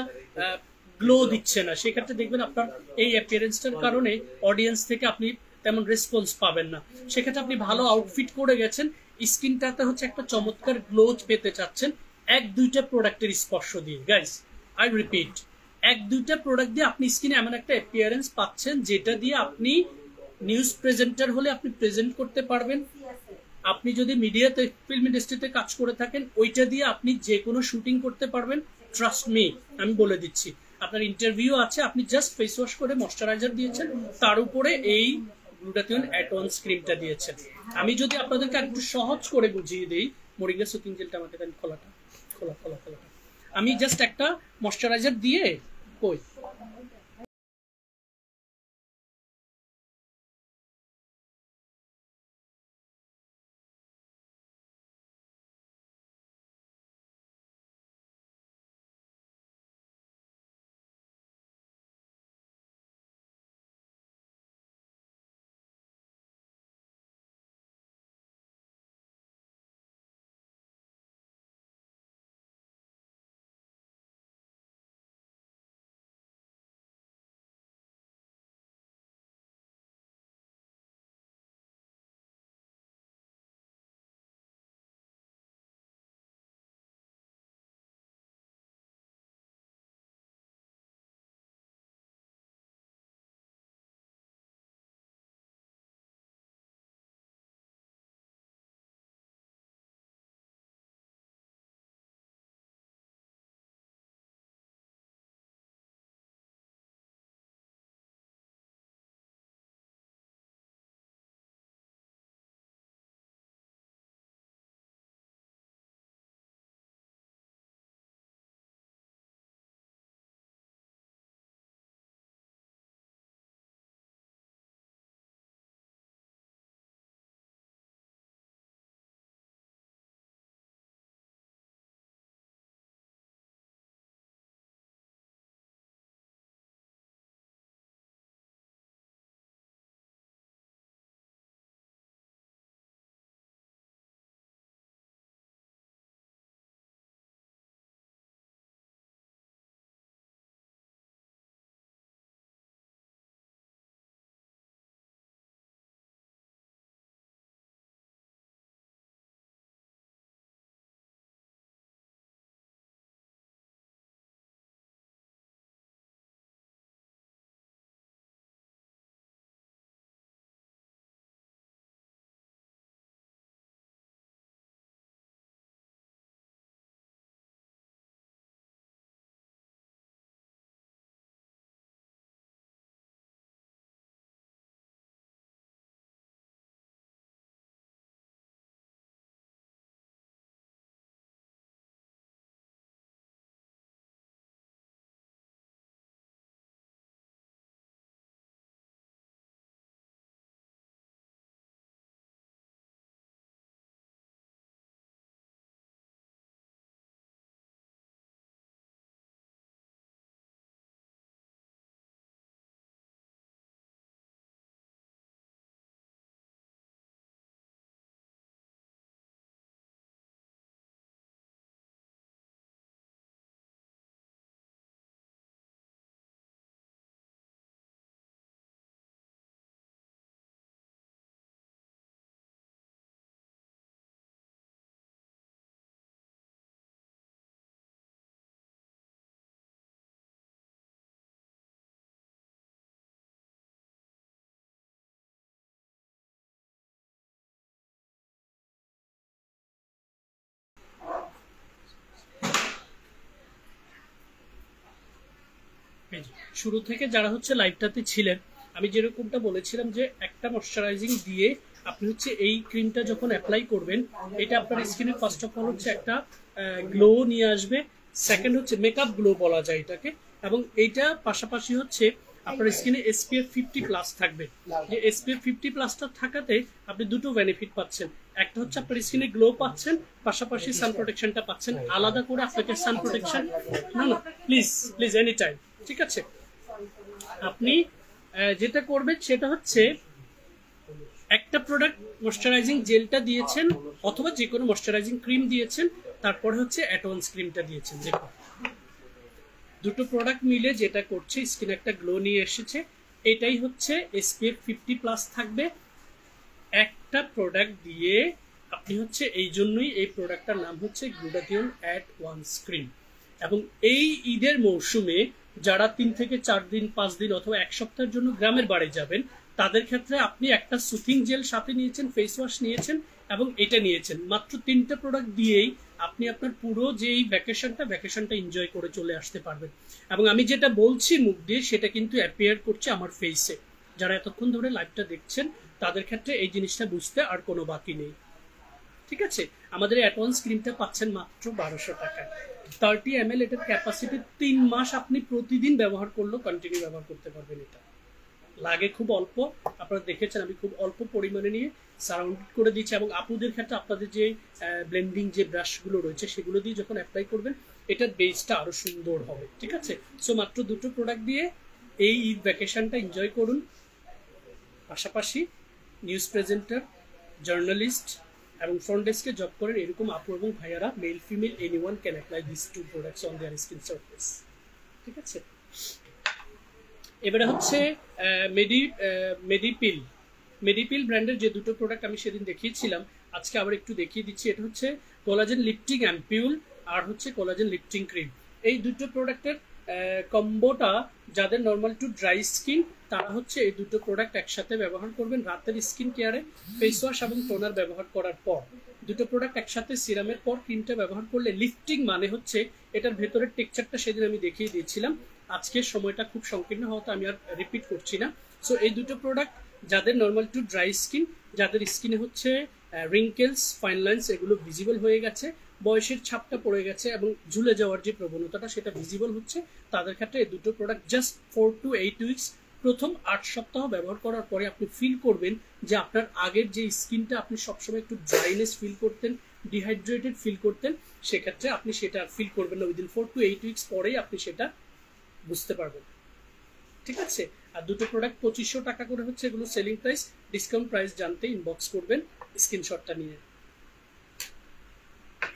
গ্লো দিচ্ছে না, সেক্ষেত্রে দেখবেন আপনার এই অ্যাপিয়ারেন্সটার কারণে অডিয়েন্স থেকে আপনি তেমন রেসপন্স পাবেন না। সেক্ষেত্রে আপনি ভালো আউটফিট করে গেছেন, স্কিনটাতে হচ্ছে একটা চমৎকার গ্লোথ পেতে চাচ্ছেন এক দুইটা প্রোডাক্টের স্পর্শ দিয়ে। গাইস আই রিপিট, এক দুইটা প্রোডাক্ট দিয়ে আপনি স্কিনে এমন একটা অ্যাপিয়ারেন্স পাচ্ছেন যেটা দিয়ে আপনি নিউজ প্রেজেন্টার হলে আপনি প্রেজেন্ট করতে পারবেন। আপনি যদি মিডিয়াতে ফিল্ম ইন্ডাস্ট্রিতে কাজ করে থাকেন, ওইটা দিয়ে আপনি যে কোনো শুটিং করতে পারবেন। ট্রাস্ট মি, আমি বলে দিচ্ছি, আপনার ইন্টারভিউ আছে, আপনি জাস্ট ফেস ওয়াশ করে ময়শ্চারাইজার দিয়েছেন, তার উপরে এই গ্লুটাথিয়ন অ্যাডভান্স ক্রিমটা দিয়েছেন। আমি যদি আপনাদেরকে একটু সহজ করে বুঝিয়ে দিই, মোরিঙ্গা সুতিং জেলটা আমাকে দেন, খোলাটা খোলা খোলা খোলা, আমি জাস্ট একটা ময়শ্চারাইজার দিয়ে কই শুরু থেকে যারা হচ্ছে লাইভটাতে ছিলেন, আমি যেরকমটা বলেছিলাম যে একটা ময়শ্চারাইজিং দিয়ে আপনি হচ্ছে এই ক্রিমটা যখন অ্যাপ্লাই করবেন, এটা আপনার স্কিনে ফার্স্ট অফ অল হচ্ছে একটা গ্লো নিয়ে আসবে, সেকেন্ড হচ্ছে মেকআপ গ্লো বলা যায় এটাকে, এবং এইটা পাশাপাশি হচ্ছে আপনার স্কিনে SPF 50+ থাকবে। যে SPF 50+টা থাকাতে আপনি দুটো বেনিফিট পাচ্ছেন, একটা হচ্ছে আপনার স্কিনে গ্লো পাচ্ছেন, পাশাপাশি সান প্রোটেকশনটা পাচ্ছেন। আলাদা করে আপনাকে সান প্রোটেকশন না প্লিজ প্লিজ এনি টাইম, ঠিক আছে? আপনি যেটা করবেন সেটা হচ্ছে একটা প্রোডাক্ট ময়শ্চারাইজিং জেলটা দিয়েছেন অথবা যে কোনো ময়শ্চারাইজিং ক্রিম দিয়েছেন, তারপরে হচ্ছে অ্যাডভান্স ক্রিমটা দিয়েছেন। দেখুন দুটো প্রোডাক্ট মিলে যেটা করছে স্কিনে একটা গ্লো নিয়ে এসেছে, এটাই হচ্ছে SPF 50+ থাকবে একটা প্রোডাক্ট দিয়ে। আপনি হচ্ছে এই জন্যই এই প্রোডাক্টটার নাম হচ্ছে গ্লুটাথিয়ন অ্যাডভান্স ক্রিম। এবং এই ঈদের মৌসুমে যারা 3 থেকে 4 দিন 5 দিন অথবা 1 সপ্তাহের জন্য গ্রামের বাড়ি যাবেন, তাদের ক্ষেত্রে আপনি একটা সুথিং জেল সাথে নিয়েছেন, ফেস ওয়াশ নিয়েছেন এবং এটা নিয়েছেন, মাত্র 3টা প্রোডাক্ট দিয়েই আপনি আপনার পুরো যে এই ভ্যাকেশনটা এনজয় করে চলে আসতে পারবেন। এবং আমি যেটা বলছি মুখ দিয়ে সেটা কিন্তু অ্যাপিয়ার করছে আমার ফেসে। যারা এতক্ষণ ধরে লাইভটা দেখছেন তাদের ক্ষেত্রে এই জিনিসটা বুঝতে আর কোনো বাকি নেই, ঠিক আছে? আমাদের অ্যাডভান্স ক্রিমটা পাচ্ছেন মাত্র 1200 টাকায়। 30 ml এটার ক্যাপাসিটি, 3 মাস আপনি প্রতিদিন ব্যবহার করলেও কন্টিনিউ ব্যবহার করতে পারবেন। এটা লাগে খুব অল্প, আপনারা দেখেছেন আমি খুব অল্প পরিমাণে নিয়ে সারাউন্ড করে দিচ্ছি। এবং আপুদের ক্ষেত্রে আপনাদের যে ব্লেন্ডিং যে ব্রাশগুলো রয়েছে সেগুলো দিয়ে যখন অ্যাপ্লাই করবেন এটার বেসটা আরো সুন্দর হবে, ঠিক আছে? সো মাত্র দুটো প্রোডাক্ট দিয়ে এই ঈদ ভ্যাকেশনটা এনজয় করুন। পাশাপাশি নিউজ প্রেজেন্টার, জার্নালিস্ট এবং ফ্রন্ট ডেস্কে জব করেন এরকম আপু এবং ভাইয়ারা, male female anyone can apply this 2 products on their skin surface, ঠিক আছে? এবারে হচ্ছে মেডিপিল ব্র্যান্ডের যে দুটো প্রোডাক্ট আমি সেদিন দেখিয়েছিলাম, আজকে আবার একটু দেখিয়ে দিচ্ছি। এটা হচ্ছে কোলাজেন লিফটিং অ্যাম্পিউল আর হচ্ছে কোলাজেন লিফটিং ক্রিম। এই দুটো প্রোডাক্টের কম্বোটা যাদের নর্মাল টু ড্রাই স্কিন তারা হচ্ছে এই দুটো প্রোডাক্ট একসাথে ব্যবহার করবেন রাতের স্কিন কেয়ারে, ফেস ওয়াশ এবং টোনার ব্যবহার করার পর। দুটো প্রোডাক্ট একসাথে সিরামের পর ক্রিমটা ব্যবহার করলে লিফটিং মানে হচ্ছে এটার ভেতরের টেক্সচারটা সেদিন আমি দেখিয়ে দিয়েছিলাম। আজকের সময়টা খুব সংকীর্ণ হওয়াতে আমি আর রিপিট করছি না। সো এই দুটো প্রোডাক্ট যাদের নর্মাল টু ড্রাই স্কিন, যাদের স্কিনে হচ্ছে রিঙ্কেলস, ফাইন লাইন্স এগুলো ভিজিবল হয়ে গেছে, বয়সের ছাপটা পড়ে গেছে এবং ঝুলে যাওয়ার যে প্রবণতাটা সেটা ভিজিবল হচ্ছে, তাদের ক্ষেত্রে এই দুটো প্রোডাক্ট জাস্ট 4 to 8 উইকস, প্রথম 8 সপ্তাহ ব্যবহার করার পরে আপনি ফিল করবেন যে আপনার আগের যে স্কিনটা আপনি সবসময় একটু ড্রাইনেস ফিল করতেন, ডিহাইড্রেটেড ফিল করতেন, সেক্ষেত্রে আপনি সেটা ফিল করবেন না। উইদিন 4 to 8 উইকস পরেই আপনি সেটা বুঝতে পারবেন, ঠিক আছে? আর দুটো প্রোডাক্ট 2500 টাকা করে হচ্ছে এগুলো সেলিং প্রাইস। ডিসকাউন্ট প্রাইস জানতে ইনবক্স করবেন স্ক্রিনশটটা নিয়ে।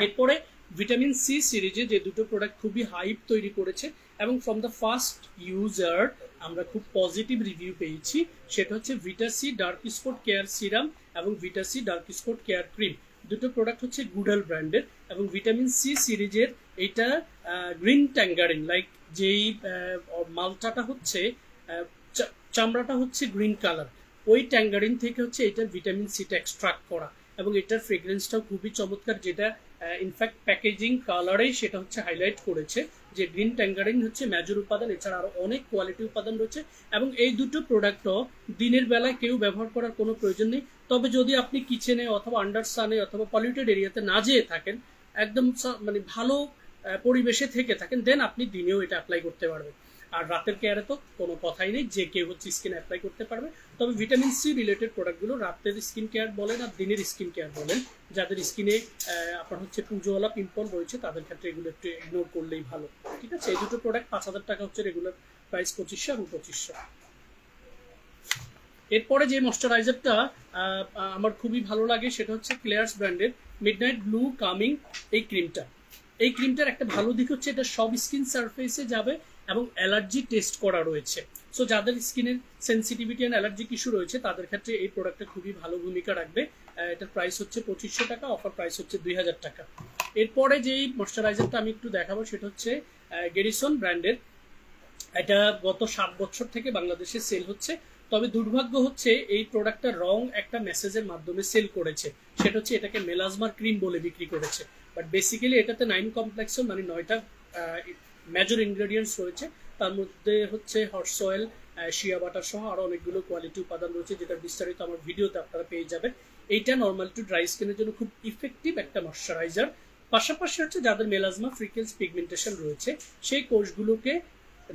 এরপরে ভিটামিন সি সিরিজে যে দুটো প্রোডাক্ট খুবই হাইপ তৈরি করেছে এবং ফ্রম দ্য ফার্স্ট ইউজার আমরা খুব পজিটিভ রিভিউ পেয়েছি, সেটা হচ্ছে vita C dark spot care serum এবং vita C dark spot care cream. দুটো প্রোডাক্ট হচ্ছে গুডাল ব্র্যান্ডের এবং ভিটামিন সি সিরিজের এটা গ্রিন ট্যাঙ্গারিন, লাইক যেই মালটাটা হচ্ছে চামড়াটা হচ্ছে গ্রিন কালার, ওই ট্যাঙ্গারিন থেকে হচ্ছে এটার ভিটামিন সিটা এক্সট্রাক্ট করা এবং এটার ফ্রেগ্রেন্সটাও খুবই চমৎকার, যেটা ইনফ্যাক্ট প্যাকেজিং কালারেই সেটা হচ্ছে হাইলাইট করেছে যে গ্রিন ট্যাঙ্গারিন হচ্ছে মেজর উপাদান, এছাড়া আরো অনেক কোয়ালিটি উপাদান রয়েছে। এবং এই দুটো প্রোডাক্টও দিনের বেলায় কেউ ব্যবহার করার কোনো প্রয়োজন নেই, তবে যদি আপনি কিচেনে অথবা আন্ডার সানে অথবা পলিউটেড এরিয়াতে না যেয়ে থাকেন, একদম মানে ভালো পরিবেশে থেকে থাকেন, দেন আপনি দিনেও এটা অ্যাপ্লাই করতে পারবেন। আর রাতের কেয়ারে তো কোনো কথাই নেই, যে কেউ হচ্ছে স্কিন অ্যাপ্লাই করতে পারবে। তবে ভিটামিন সি রিলেটেড প্রোডাক্টগুলো রাতের স্কিন কেয়ার বলেন আর দিনের স্কিন কেয়ার বলেন, যাদের স্কিনে আপনার হচ্ছে পুজোওয়ালা পিম্পল রয়েছে তাদের ক্ষেত্রে এগুলো একটু ইগনোর করলেই ভালো, ঠিক আছে? এই দুটো প্রোডাক্ট 5000 টাকা হচ্ছে রেগুলার প্রাইস 2500 এবং 2500। এরপরে যে ময়শ্চারাইজারটা আমার খুবই ভালো লাগে সেটা হচ্ছে ক্লেয়ার্স ব্র্যান্ডের মিডনাইট ব্লু কামিং এই ক্রিমটা। এই ক্রিমটার একটা ভালো দিক হচ্ছে এটা সব স্কিন সারফেসে যাবে এবং অ্যালার্জি টেস্ট করা রয়েছে। সো যাদের স্কিনের সেন্সিটিভিটি অ্যান্ড অ্যালার্জিক ইস্যু রয়েছে তাদের ক্ষেত্রে এই প্রোডাক্টটা খুবই ভালো ভূমিকা রাখবে। এটার প্রাইস হচ্ছে 2500 টাকা, অফার প্রাইস হচ্ছে 2000 টাকা। এরপরে যেই ময়শ্চারাইজারটা আমি একটু দেখাবো সেটা হচ্ছে গেরিসন ব্র্যান্ডের। এটা গত 7 বছর থেকে বাংলাদেশে সেল হচ্ছে, তবে দুর্ভাগ্য হচ্ছে এই প্রোডাক্টটা রং একটা মেসেজের মাধ্যমে সেল করেছে, সেটা হচ্ছে এটাকে মেলাজমার ক্রিম বলে বিক্রি করেছে। বাট বেসিক্যালি এটাতে 9 কমপ্লেক্সন মানে 9টা মেজর ইনগ্রেডিয়েন্টস রয়েছে, তার মধ্যে হচ্ছে হর্স অয়েল, শিয়া বাটার সহ আরো অনেকগুলো কোয়ালিটি উপাদান রয়েছে, যেটা বিস্তারিত আমার ভিডিওতে আপনারা পেয়ে যাবেন। এইটা নর্মাল টু ড্রাই স্কিনের জন্য খুব ইফেক্টিভ একটা ময়শ্চারাইজার। পাশাপাশি হচ্ছে যাদের মেলাজমা, ফ্রিকেলস, পিগমেন্টেশন রয়েছে সেই কোষগুলোকে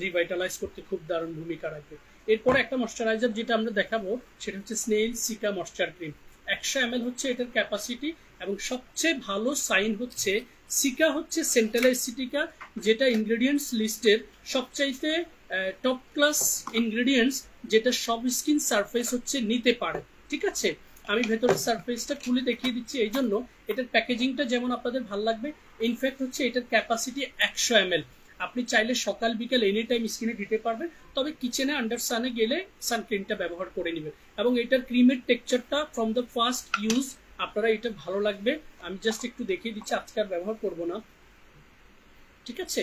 রিভাইটালাইজ করতে খুব দারুণ ভূমিকা রাখবে। এরপরে একটা ময়শ্চারাইজার যেটা আমরা দেখাবো সেটা হচ্ছে snail seeker moisture cream. 100 ml হচ্ছে এটার ক্যাপাসিটি, এবং সবচেয়ে ভালো সাইন হচ্ছে সিকা হচ্ছে সেন্ট্রাল এসিটিকা, যেটা ইনগ্রেডিয়েন্টস লিস্টের সবচাইতে টপ ক্লাস ইনগ্রেডিয়েন্টস, যেটা সব স্কিন সারফেস হচ্ছে নিতে পারে। ঠিক আছে, আমি ভেতরের সারফেসটা খুলে দেখিয়ে দিচ্ছি, এই জন্য এটার প্যাকেজিংটা যেমন আপনাদের ভালো লাগবে। ইনফ্যাক্ট হচ্ছে এটার ক্যাপাসিটি 100 ml। আপনি চাইলে সকাল বিকাল এনি টাইম স্কিনে দিতে পারবেন, তবে কিচেনে আন্ডার সানে গেলে সানক্রিমটা ব্যবহার করে নেবেন। এবং এটার ক্রিমের টেক্সচারটা ফ্রম দ্য ফার্স্ট ইউজ আপনারা এটা ভালো লাগবে। আমি জাস্ট একটু দেখিয়ে দিচ্ছি, আজকে আর ব্যবহার করবো না। ঠিক আছে,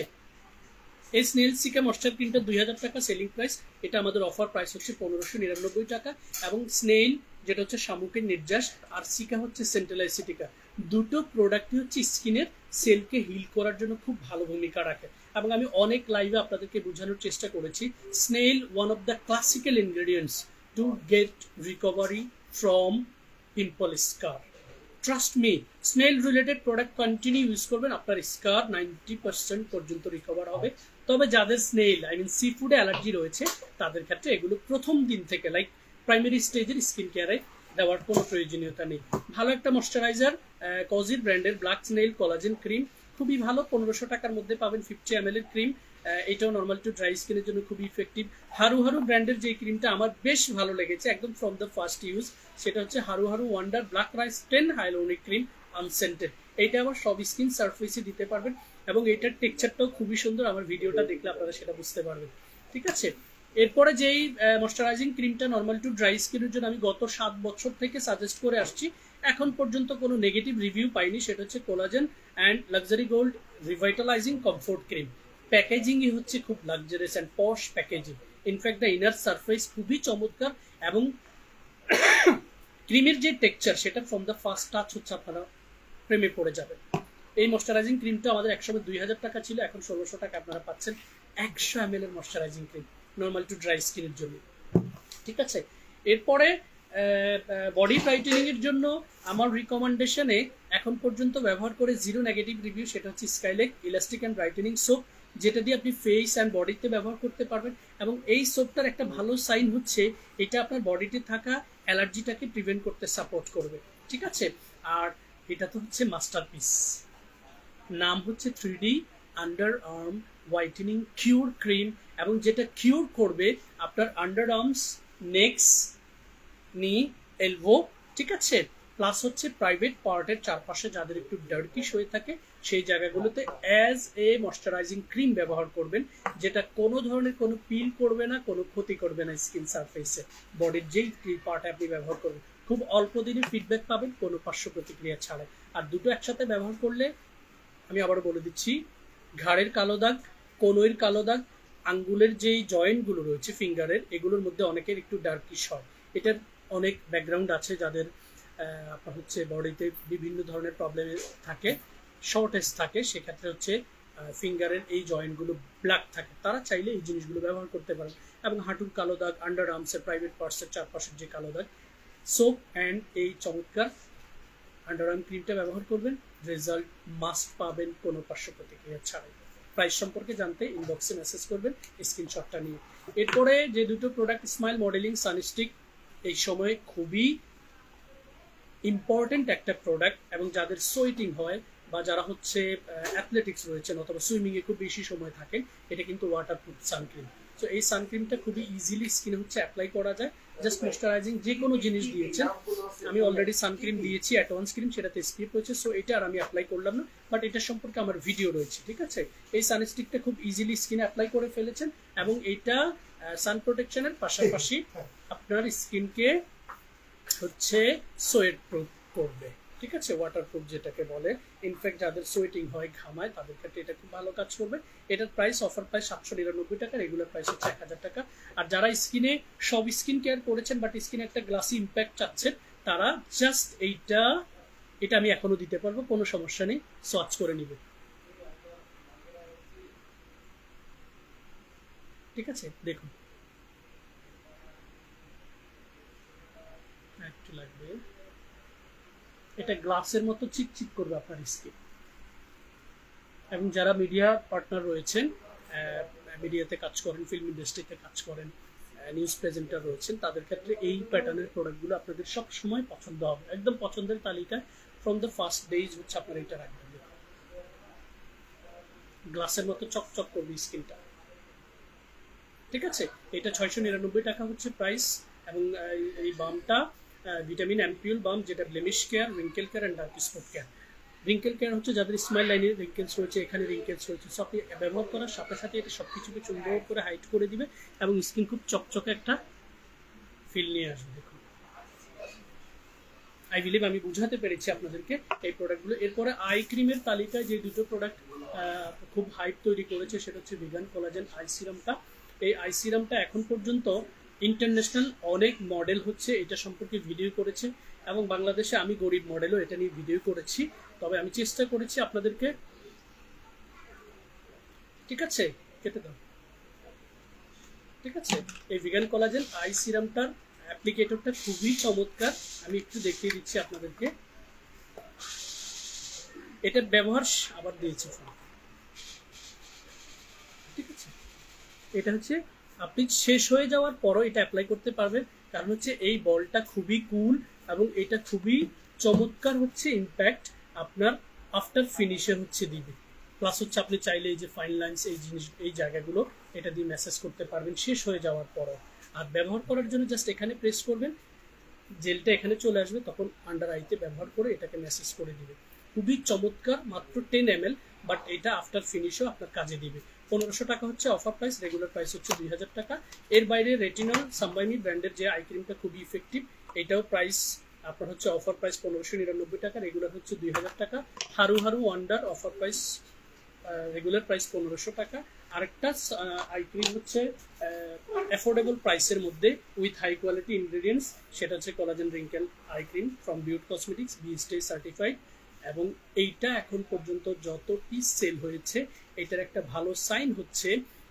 এই স্নেইল সিকা ময়শ্চার ক্রিমটা 2000 টাকা সেলিং প্রাইস। এটা আমাদের অফার প্রাইস হচ্ছে 1599 টাকা। এবং স্নেইল যেটা হচ্ছে শামুকের নির্যাস, আর সিকা হচ্ছে সেন্ট্রাল এসিটিকা, দুটো প্রোডাক্টই হচ্ছে স্কিনের সেলকে হিল করার জন্য খুব ভালো ভূমিকা রাখে। এবং আমি অনেক লাইভে আপনাদেরকে বোঝানোর চেষ্টা করেছি, snail one of the classical ingredients to get recovery from pimple scar. Trust me, snail related product continue use করবেন, আপনার স্কার 90% পর্যন্ত রিকভার হবে। তবে যাদের স্নেইল সি ফুডে অ্যালার্জি রয়েছে তাদের ক্ষেত্রে এগুলো প্রথম দিন থেকে লাইক প্রাইমারি স্টেজের স্কিন কেয়ারে দেওয়ার কোনো প্রয়োজনীয়তা নেই। ভালো একটা ময়শ্চারাইজার, কজির ব্র্যান্ডের ব্ল্যাক স্নেইল কোলাজেন ক্রিম, খুবই ভালো, 1500 টাকার মধ্যে পাবেন 50 ml এর ক্রিম। এটাও নর্মাল টু ড্রাই স্কিনের জন্য খুবই ইফেক্টিভ। হারু হারু ব্র্যান্ডের যে ক্রিমটা আমার বেশ ভালো লেগেছে একদম ফ্রম দ্য ফার্স্ট ইউজ, সেটা হচ্ছে Haru Haru wonder black rice 10 hyaluronic cream unscented. এটা আবার সব স্কিন সারফেসে দিতে পারবেন, এবং এটার টেক্সচারটাও খুবই সুন্দর, আমার ভিডিওটা দেখলে আপনারা সেটা বুঝতে পারবেন। ঠিক আছে, এরপরে যেই ময়শ্চারাইজিং ক্রিমটা নর্মাল টু ড্রাই স্কিনের জন্য আমি গত 7 বছর থেকে সাজেস্ট করে আসছি, এখন পর্যন্ত কোনো নেগেটিভ রিভিউ পাইনি, সেটা হচ্ছে collagen and luxury gold revitalising comfort cream. প্যাকেজিংই হচ্ছে খুব luxurious and posh packaging. In fact the inner surface খুবই চমৎকার, এবং ক্রিমের যে টেক্সচার সেটা ফ্রম দ্য ফার্স্ট টাচ হচ্ছে আপনারা প্রেমে পড়ে যাবেন। এই ময়শ্চারাইজিং ক্রিমটা আমাদের একসময় 2000 টাকা ছিল, এখন 1600 টাকা আপনারা পাচ্ছেন 100 ml এর moisturising cream normal to dry স্কিনের জন্য। ঠিক আছে, এরপরে বডি ব্রাইটেনিং এর জন্য আমার রিকমেন্ডেশনে এখন পর্যন্ত ব্যবহার করে জিরো নেগেটিভ রিভিউ, সেটা হচ্ছে স্কাইলেক ইলাস্টিক অ্যান্ড ব্রাইটেনিং সোপ, যেটা দিয়ে আপনি ফেস অ্যান্ড বডিতে ব্যবহার করতে পারবেন। এবং এই সোপটার একটা ভালো সাইন হচ্ছে এটা আপনার বডিতে থাকা অ্যালার্জিটাকে প্রিভেন্ট করতে সাপোর্ট করবে। ঠিক আছে, আর এটা তো হচ্ছে মাস্টারপিস, নাম হচ্ছে 3D under arm whitening cure cream, এবং যেটা কিউর করবে আপনার under arms, necks, knee, elbow. ঠিক আছে, প্লাস হচ্ছে প্রাইভেট পার্টের চারপাশে যাদের একটু ডার্কিশ হয়ে থাকে সেই জায়গাগুলোতে অ্যাজ এ ময়শ্চারাইজিং ক্রিম ব্যবহার করবেন, যেটা কোনো ধরনের কোনো পিল করবে না, কোনো ক্ষতি করবে না স্কিন সারফেসে। বডির যেই পার্টে আপনি ব্যবহার করবেন খুব অল্প দিনে ফিডব্যাক পাবেন, কোনো পার্শ্ব প্রতিক্রিয়া ছাড়াই। আর দুটো একসাথে ব্যবহার করলে আমি আবারও বলে দিচ্ছি, ঘাড়ের কালো দাগ, কনুইয়ের কালো দাগ, আঙ্গুলের যেই জয়েন্টগুলো রয়েছে ফিঙ্গারের, এগুলোর মধ্যে অনেকের একটু ডার্কিশ হয়। এটার অনেক ব্যাকগ্রাউন্ড আছে, যাদের আপনার হচ্ছে বডিতে বিভিন্ন ধরনের প্রবলেম থাকে, শর্টেজ থাকে, সেক্ষেত্রে হচ্ছে ফিঙ্গারের এই জয়েন্টগুলো ব্ল্যাক থাকে, তারা চাইলে এই জিনিসগুলো ব্যবহার করতে পারেন। এবং হাঁটুর কালো দাগ, আন্ডার আর্মসের প্রাইভেট পার্টসের চারপাশের যে কালো দাগ, সোপ অ্যান্ড এই চমৎকার আন্ডার আর্ম ক্রিমটা ব্যবহার করবেন, রেজাল্ট মাস্ট পাবেন কোনো পার্শ্ব প্রতিক্রিয়া ছাড়াই। প্রাইস সম্পর্কে জানতে ইনবক্সে মেসেজ করবেন স্ক্রিনশটটা নিয়ে। এরপরে যে দুটো প্রোডাক্ট, স্মাইল মডেলিং সানস্টিক, এই সময়ে খুবই ইম্পর্টেন্ট একটা প্রোডাক্ট, এবং যাদের সোয়েটিং হয় বা যারা হচ্ছে অ্যাথলেটিক্স রয়েছেন অথবা সুইমিংয়ে খুব বেশি সময় থাকেন, এটা কিন্তু ওয়াটারপ্রুফ সানক্রিম। সো এই সানক্রিমটা খুবই ইজিলি স্কিনে হচ্ছে অ্যাপ্লাই করা যায়, জাস্ট ময়শ্চারাইজিং যে কোনো জিনিস দিয়েছেন। আমি অলরেডি সানক্রিম দিয়েছি, অ্যাডভান্স ক্রিম, সেটাতে এসপিএফ রয়েছে, সো এটা আর আমি অ্যাপ্লাই করলাম না, বাট এটা সম্পর্কে আমার ভিডিও রয়েছে। ঠিক আছে, এই সানস্টিকটা খুব ইজিলি স্কিনে অ্যাপ্লাই করে ফেলেছেন, এবং এটা সান প্রোটেকশনের পাশাপাশি আপনার স্কিনকে হচ্ছে সোয়েট প্রুফ করবে। ঠিক আছে, ওয়াটারপ্রুফ যেটাকে বলে। ইনফ্যাক্ট যাদের সোয়েটিং হয়, ঘামায়, তাদের ক্ষেত্রে এটা খুব ভালো কাজ করবে। এটার প্রাইস অফার প্রাইস 799 টাকা, রেগুলার প্রাইস হচ্ছে 1000 টাকা। আর যারা স্কিনে সব স্কিন কেয়ার করেছেন বাট স্কিনে একটা গ্লাসি ইম্প্যাক্ট চাচ্ছেন, তারা জাস্ট এটা আমি এখনো দিতে পারবো, কোনো সমস্যা নেই, সোয়াচ করে নিবে। ঠিক আছে, দেখুন একটু লাগবে, এটা গ্লাসের মতো চিকচিক করবে আপনার স্কিন। এবং যারা মিডিয়া পার্টনার রয়েছেন, মিডিয়াতে কাজ করেন, ফিল্ম ইন্ডাস্ট্রিতে কাজ করেন, নিউজ প্রেজেন্টার রয়েছেন, তাদের ক্ষেত্রে এই প্যাটার্নের প্রোডাক্টগুলো আপনাদের সব সময় পছন্দ হবে, একদম পছন্দের তালিকায় ফ্রম দ্য ফার্স্ট ডেজ হচ্ছে আপনারা এটা রাখবেন। গ্লাসের মতো চকচক করবে স্কিনটা, ঠিক আছে। এটা 699 টাকা হচ্ছে প্রাইস। এবং এই বামটা ভিটামিন অ্যাম্পিউল বাম, যেটা blemish care, wrinkle care and dark spot care. Wrinkle care হচ্ছে যাদের স্মাইল লাইনে রিঙ্কেলস রয়েছে, এখানে রিঙ্কেলস রয়েছে, সব ব্যবহার করার সাথে সাথে এটা সব কিছুকে সুন্দর করে হাইড করে দিবে এবং স্কিন খুব চকচকে একটা ফিল নিয়ে আসবে। দেখুন, আই বিলিভ আমি বুঝাতে পেরেছি আপনাদেরকে এই প্রোডাক্টগুলো। এরপরে আই ক্রিমের তালিকায় যে দুটো প্রোডাক্ট খুব হাইপ তৈরি করেছে সেটা হচ্ছে ভিগান কোলাজেন আই সিরামটা। এই আই সিরামটা এখন পর্যন্ত ইন্টারন্যাশনাল অনেক মডেল হচ্ছে এটা সম্পর্কে ভিডিও করেছে, এবং বাংলাদেশে আমি গরিব মডেলও এটা নিয়ে ভিডিও করেছি। তবে আমি চেষ্টা করেছি আপনাদেরকে, ঠিক আছে, কেটে দাও, ঠিক আছে। এই ভিগান কোলাজেন আই সিরামটার অ্যাপ্লিকেটরটা খুবই চমৎকার, আমি একটু দেখিয়ে দিচ্ছি আপনাদেরকে। এটা ব্যবহার আবার দিয়েছি, ঠিক আছে। এটা হচ্ছে আপনি শেষ হয়ে যাওয়ার পরও এটা অ্যাপ্লাই করতে পারবেন, কারণ হচ্ছে এই বলটা খুবই কুল এবং এটা খুবই চমৎকার হচ্ছে ইম্প্যাক্ট আপনার আফটার ফিনিশে হচ্ছে দিবে। প্লাস হচ্ছে আপনি চাইলে এই যে ফাইন লাইন্স, এই জিনিস, এই জায়গাগুলো এটা দিয়ে ম্যাসেজ করতে পারবেন শেষ হয়ে যাওয়ার পরও। আর ব্যবহার করার জন্য জাস্ট এখানে প্রেস করবেন, জেলটা এখানে চলে আসবে, তখন আন্ডার আইতে ব্যবহার করে এটাকে মেসেজ করে দিবে। খুবই চমৎকার, মাত্র 10 ml, বাট এটা আফটার ফিনিশও আপনার কাজে দিবে। 1500 টাকা হচ্ছে অফার প্রাইস, রেগুলার প্রাইস হচ্ছে 2000 টাকা। এর বাইরে রেটিনল সাম্বাইনি ব্র্যান্ডের যে আই ক্রিমটা খুবই ইফেক্টিভ, এটাও প্রাইস আপনার হচ্ছে অফার প্রাইস 1599 টাকা, রেগুলার হচ্ছে 2000 টাকা। Haru Haru wonder offer price, regular price 1500 টাকা। আরেকটা আই ক্রিম হচ্ছে অ্যাফোর্ডেবল প্রাইসের মধ্যে উইথ হাই কোয়ালিটি ইনগ্রেডিয়েন্টস, সেটা হচ্ছে collagen wrinkle eye cream from beauty cosmetics, BST certified. এবং এইটা এখন পর্যন্ত যতটি সেল হয়েছে, এটার একটা ভালো সাইন হচ্ছে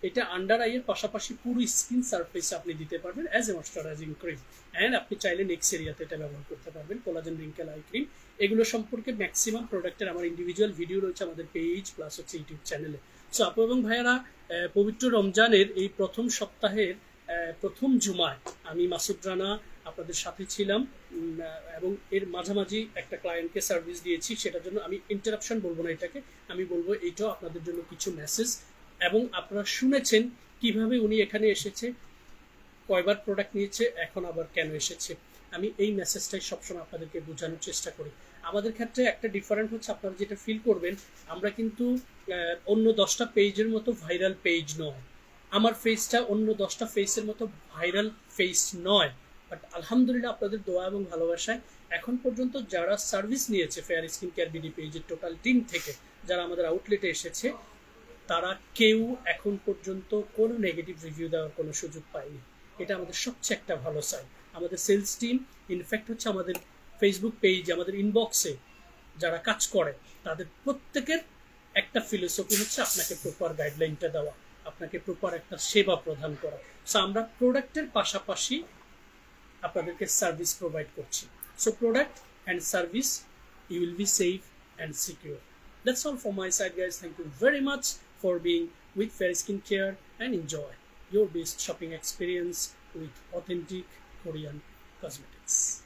এটা আন্ডার আইয়ের পাশাপাশি পুরো স্কিন সারফেসে আপনি দিতে পারবেন as a moisturising cream, and আপনি চাইলে নেক্সট এরিয়াতে এটা ব্যবহার করতে পারবেন। কোলাজেন রিঙ্কেল আই ক্রিম, এগুলো সম্পর্কে ম্যাক্সিমাম প্রোডাক্টের আমার ইন্ডিভিজুয়াল ভিডিও রয়েছে আমাদের পেজ প্লাস হচ্ছে ইউটিউব চ্যানেলে। সো আপু এবং ভাইয়ারা, পবিত্র রমজানের এই প্রথম সপ্তাহের প্রথম জুমায় আমি মাসুদ রানা আপনাদের সাথে ছিলাম, এবং এর মাঝামাঝি একটা ক্লায়েন্টকে সার্ভিস দিয়েছি, সেটার জন্য আমি ইন্টারাপশন বলবো না এটাকে, আমি বলবো এইটাও আপনাদের জন্য কিছু মেসেজ। এবং আপনারা শুনেছেন কিভাবে উনি এখানে এসেছে, কয়বার প্রোডাক্ট নিয়েছে, এখন আবার কেন এসেছে। আমি এই মেসেজটাই সবসময় আপনাদেরকে বোঝানোর চেষ্টা করি। আমাদের ক্ষেত্রে একটা ডিফারেন্ট হচ্ছে, আপনারা যেটা ফিল করবেন, আমরা কিন্তু অন্য 10টা পেজের মতো ভাইরাল পেজ নয়, আমার ফেসটা অন্য 10টা ফেসের মতো ভাইরাল ফেস নয়। বাট আলহামদুলিল্লাহ আপনাদের দোয়া এবং ভালোবাসায় এখন পর্যন্ত যারা সার্ভিস নিয়েছে ফেয়ার স্কিন কেয়ার বিডি পেজের টোটাল টিম থেকে, যারা আমাদের আউটলেটে এসেছে, তারা কেউ এখন পর্যন্ত কোনো নেগেটিভ রিভিউ দেওয়ার কোনো সুযোগ পায়নি। এটা আমাদের সবচেয়ে একটা ভালো সাইন। আমাদের সেলস টিম, ইনফ্যাক্ট হচ্ছে আমাদের ফেসবুক পেজ, আমাদের ইনবক্সে যারা কাজ করে, তাদের প্রত্যেকের একটা ফিলোসফি হচ্ছে আপনাকে প্রপার গাইডলাইনটা দেওয়া, আপনাকে প্রপার একটা সেবা প্রদান করা। সো আমরা প্রোডাক্টের পাশাপাশি আপনাদেরকে সার্ভিস প্রোভাইড করছি। So product and service, you will be safe and secure. That's all from my side, guys. Thank you very much for being with Fair Skin Care, and enjoy your best shopping experience with authentic Korean cosmetics.